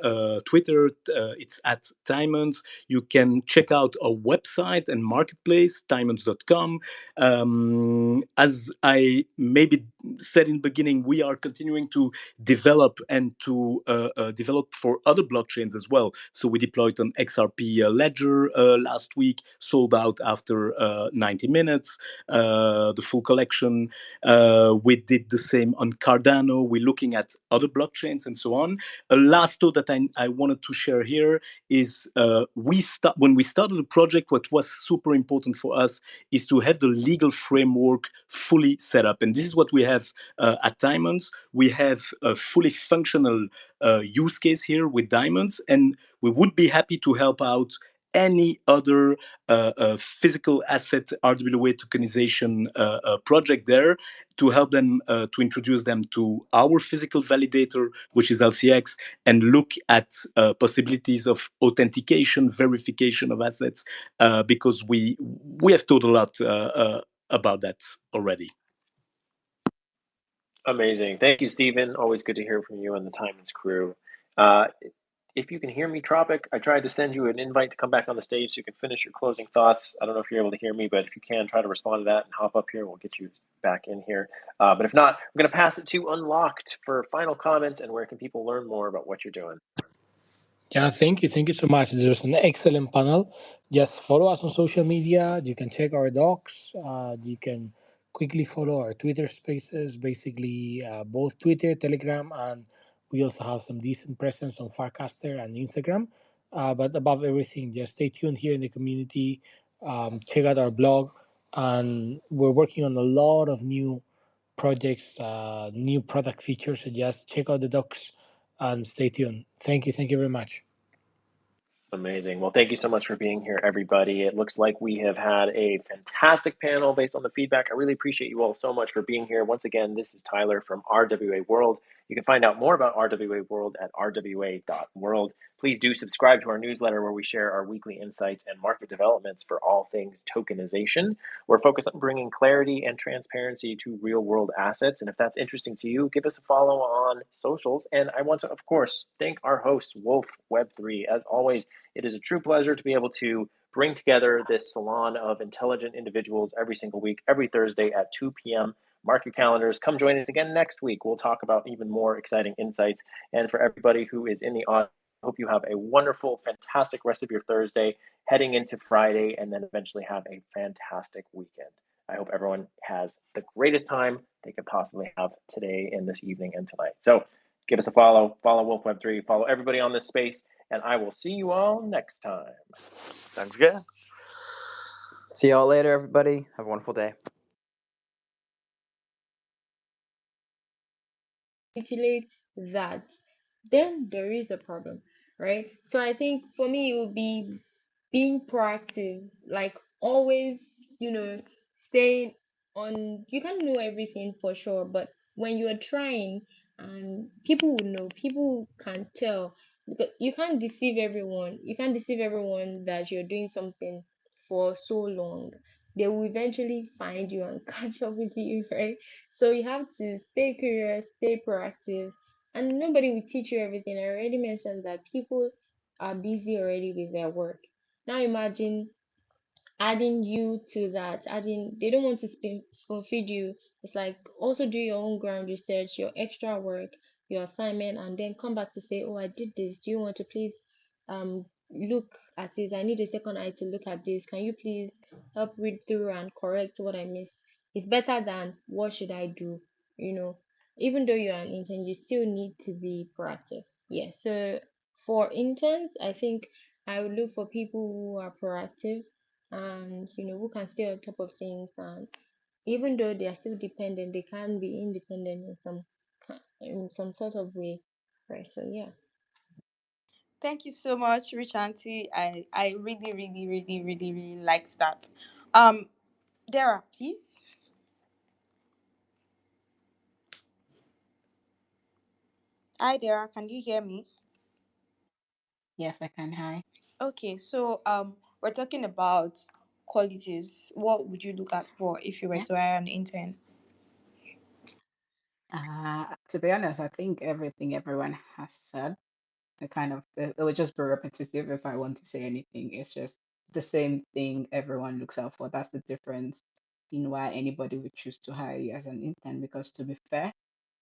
Twitter. It's at Timons. You can check out our website and marketplace, timons.com. As I maybe said in the beginning, we are continuing to develop and to develop for other blockchains as well. So we deployed on XRP Ledger last week, sold out after 90 minutes, the full collection. We did the same on Cardano. We're looking at other blockchains and so on. A last thought that I wanted to share here is when we started the project, what was super important for us is to have the legal framework fully set up. And this is what we have at Diamonds. We have a fully functional use case here with Diamonds, and we would be happy to help out any other physical asset RWA tokenization project there to help them to introduce them to our physical validator, which is LCX, and look at possibilities of authentication, verification of assets, because we have thought a lot about that already. Amazing. Thank you, Stephen. Always good to hear from you and the Timons crew. If you can hear me, Tropic, I tried to send you an invite to come back on the stage so you can finish your closing thoughts. I don't know if you're able to hear me, but if you can, try to respond to that and hop up here. We'll get you back in here. But if not, I'm going to pass it to Unlocked for final comments and where can people learn more about what you're doing. Yeah, thank you. Thank you so much. There's an excellent panel. Just follow us on social media. You can check our docs. You can quickly follow our Twitter spaces, basically both Twitter, Telegram, and we also have some decent presence on Farcaster and Instagram. But above everything, just stay tuned here in the community. Check out our blog. And we're working on a lot of new projects, new product features. So just check out the docs and stay tuned. Thank you. Thank you very much. Amazing. Well, thank you so much for being here, everybody. It looks like we have had a fantastic panel based on the feedback. I really appreciate you all so much for being here. Once again, this is Tyler from RWA World. You can find out more about RWA World at rwa.world. Please do subscribe to our newsletter where we share our weekly insights and market developments for all things tokenization. We're focused on bringing clarity and transparency to real world assets. And if that's interesting to you, give us a follow on socials. And I want to, of course, thank our host, Wolf Web3. As always, it is a true pleasure to be able to bring together this salon of intelligent individuals every single week, every Thursday at 2 p.m. Mark your calendars. Come join us again next week. We'll talk about even more exciting insights. And for everybody who is in the audience, I hope you have a wonderful, fantastic rest of your Thursday, heading into Friday, and then eventually have a fantastic weekend. I hope everyone has the greatest time they could possibly have today and this evening and tonight. So give us a follow Wolf Web3, follow everybody on this space, and I will see you all next time. Thanks again. See y'all later, everybody. Have a wonderful day. Articulate that, then there is a problem, right? So I think for me, it would be being proactive, like always, staying on. You can't know everything for sure, but when you are trying, and people will know, people can tell, because you can't deceive everyone. You can't deceive everyone that you're doing something for so long. they will eventually find you and catch up with you, right? So you have to stay curious, stay proactive, and nobody will teach you everything. I already mentioned that people are busy already with their work. Now imagine adding you to that, adding, they don't want to spoon feed you. It's like also do your own ground research, your extra work, your assignment, and then come back to say, oh, I did this, do you want to please look at this? I need a second eye to look at this, can you please help read through and correct what I missed? It's better than what should I do, you know. Even though you're an intern, you still need to be proactive. Yeah, so for interns, I think I would look for people who are proactive and who can stay on top of things, and even though they are still dependent, they can be independent in in some sort of way, right? So yeah. Thank you so much, Rich Auntie. I really, really, really, really, really liked that. Dara, please. Hi, Dara. Can you hear me? Yes, I can. Hi. Okay, so we're talking about qualities. What would you look at for if you were Yeah. to hire an intern? To be honest, I think everything everyone has said, it would just be repetitive if I want to say anything. It's just the same thing everyone looks out for. That's the difference in why anybody would choose to hire you as an intern. Because to be fair,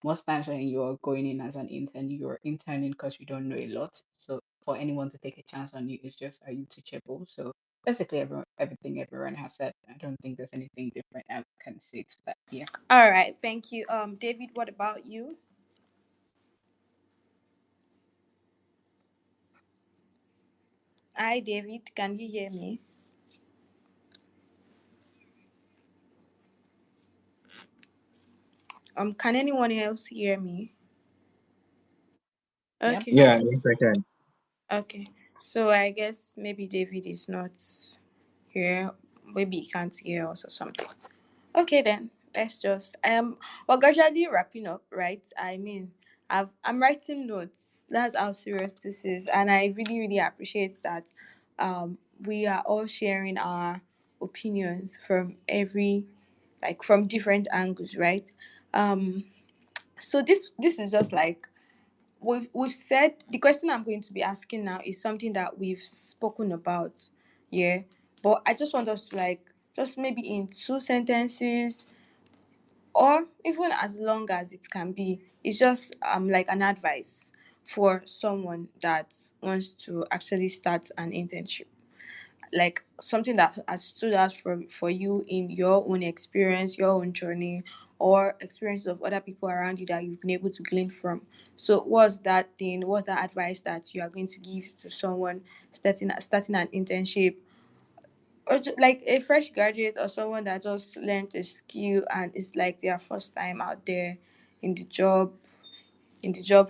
most times when you're going in as an intern, you're interning because you don't know a lot. So for anyone to take a chance on you, it's just, are you teachable? So basically, everything everyone has said. I don't think there's anything different I can say to that. Yeah. All right, thank you. David, what about you? Hi, David. Can you hear me? Can anyone else hear me? Yep. Okay. Yeah, yes, I can. Okay. So I guess maybe David is not here. Maybe he can't hear us or something. Okay then. Let's just we're gradually wrapping up, right? I mean, I'm writing notes. That's how serious this is. And I really, really appreciate that we are all sharing our opinions from from different angles, right? Um so this is just like we've said. The question I'm going to be asking now is something that we've spoken about, yeah, but I just want us to just maybe in 2 sentences or even as long as it can be. It's just like an advice for someone that wants to actually start an internship, like something that has stood out for you in your own experience, your own journey, or experiences of other people around you that you've been able to glean from. So what's that advice that you are going to give to someone starting an internship, or like a fresh graduate or someone that just learned a skill and it's like their first time out there in the job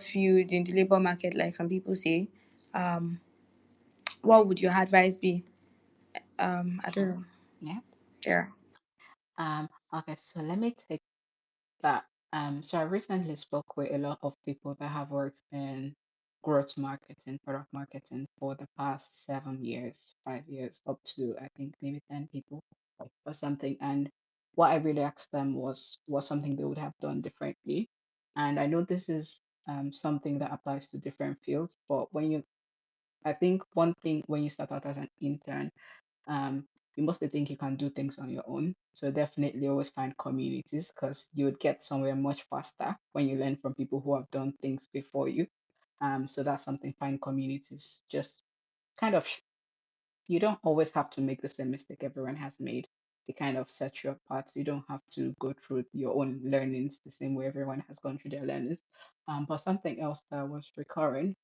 field, in the labor market, like some people say? What would your advice be? I don't know. Yeah. Yeah. Okay, so let me take that. So I recently spoke with a lot of people that have worked in growth marketing, product marketing for the past 7 years, 5 years, up to I think maybe 10 people or something. And what I really asked them was something they would have done differently. And I know this is something that applies to different fields, but I think one thing when you start out as an intern, um, you mostly think you can do things on your own. So definitely always find communities because you would get somewhere much faster when you learn from people who have done things before you. So that's something, find communities. Just kind of, you don't always have to make the same mistake everyone has made. They kind of set you apart. You don't have to go through your own learnings the same way everyone has gone through their learnings. But something else that was recurring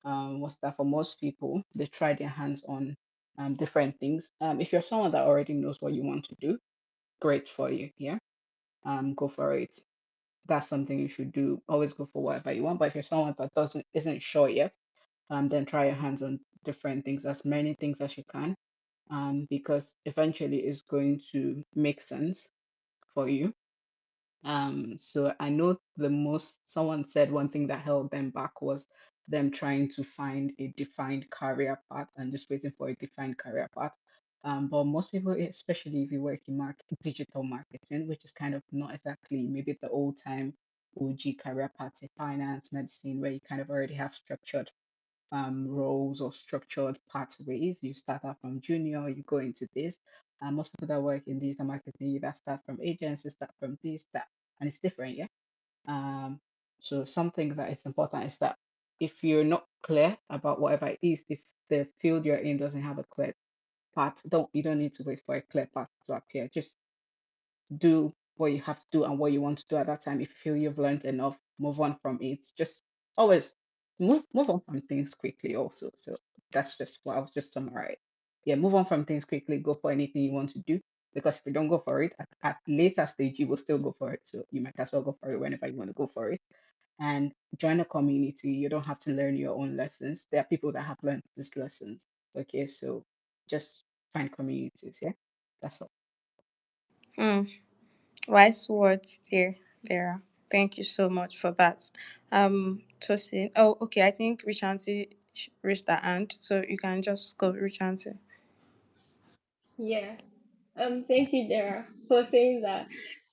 was that for most people, they try their hands on different things. If you're someone that already knows what you want to do, great for you. Yeah, go for it. That's something you should do. Always go for whatever you want. But if you're someone that isn't sure yet, then try your hands on different things, as many things as you can, because eventually it's going to make sense for you. So I know someone said one thing that held them back was them trying to find a defined career path and just waiting for a defined career path. But most people, especially if you work in digital marketing, which is kind of not exactly maybe the old time OG career paths in finance, medicine, where you kind of already have structured roles or structured pathways. You start out from junior, you go into this. Most people that work in digital marketing either start from agency, start from this, that, and it's different, yeah. So something that is important is that if you're not clear about whatever it is, if the field you're in doesn't have a clear path, you don't need to wait for a clear path to appear. Just do what you have to do and what you want to do at that time. If you feel you've learned enough, move on from it. Just always move on from things quickly also. So that's just what I was just summarize. Yeah, move on from things quickly, go for anything you want to do. Because if you don't go for it, at later stage you will still go for it. So you might as well go for it whenever you want to go for it. And join a community. You don't have to learn your own lessons. There are people that have learned these lessons. Okay, so just find communities, yeah? That's all. Hmm. Wise words there, Dara. Thank you so much for that. Tosin. Oh, okay. I think Richanti raised her hand, so you can just go, Richanti. Yeah. Thank you, Dara, for saying that.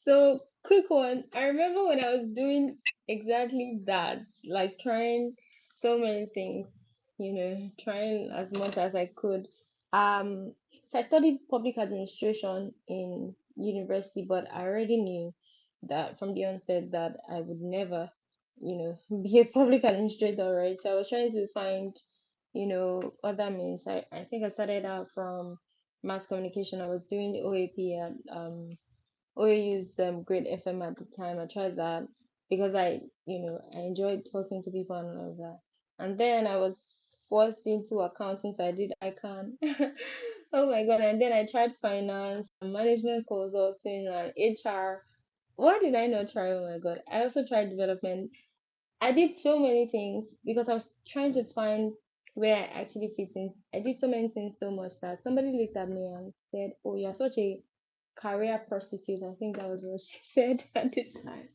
So, quick one. I remember when I was doing exactly that, like trying so many things, trying as much as I could. So I studied public administration in university, but I already knew that from the onset that I would never, be a public administrator, right? So I was trying to find, other means. I think I started out from mass communication. I was doing the OAP at OAU's grade FM at the time. I tried that because I enjoyed talking to people and all of that. And then I was forced into accounting, so I did ICANN. Oh my god! And then I tried finance, and management consulting, and HR. Why did I not try? Oh my god! I also tried development. I did so many things because I was trying to find where I actually fit in. I did so many things so much that somebody looked at me and said, "Oh, you're such a career prostitute." I think that was what she said at the time.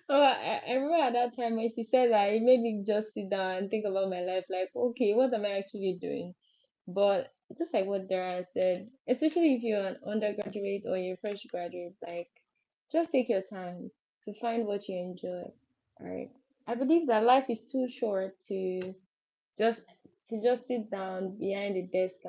Oh, I remember at that time when she said that, it made me just sit down and think about my life. Like, okay, what am I actually doing? But just like what Dara said, especially if you're an undergraduate or you're a fresh graduate, like just take your time to find what you enjoy. All right. I believe that life is too short just just sit down behind the desk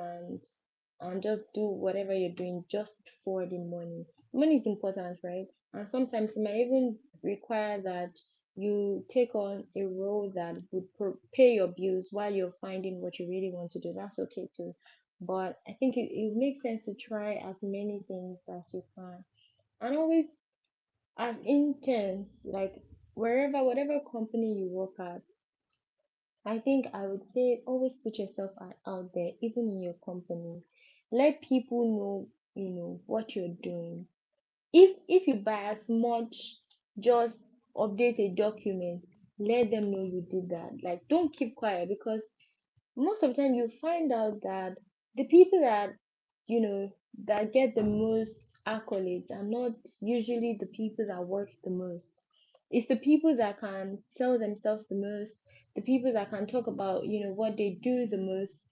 and just do whatever you're doing just for the money. Money is important, right? And sometimes it might even require that you take on a role that would pay your bills while you're finding what you really want to do. That's okay too. But I think it makes sense to try as many things as you can. And always as interns, like whatever company you work at, I think I would say always put yourself out there, even in your company. Let people know, what you're doing. If you by as much just update a document, let them know you did that. Like don't keep quiet because most of the time you find out that the people that get the most accolades are not usually the people that work the most. It's the people that can sell themselves the most, the people that can talk about what they do the most.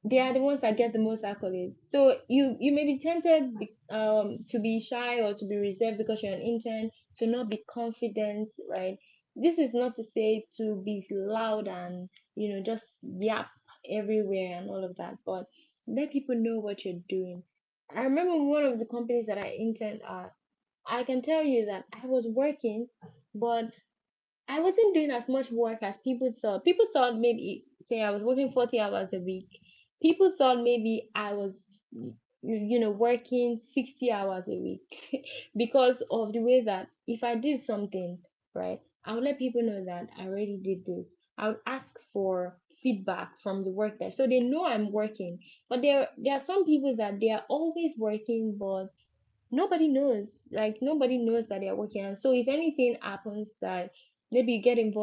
They are the ones that get the most accolades. So you may be tempted to be shy or to be reserved because you're an intern, to not be confident, right? This is not to say to be loud and just yap everywhere and all of that, but let people know what you're doing. I remember one of the companies that I interned at, I can tell you that I was working, but I wasn't doing as much work as people thought. People thought maybe, say, I was working 40 hours a week. People thought maybe I was, working 60 hours a week because of the way that if I did something, right, I would let people know that I already did this. I would ask for feedback from the work there so they know I'm working. But there are some people that they are always working, but nobody knows. Like nobody knows that they're working. And so if anything happens that maybe you get involved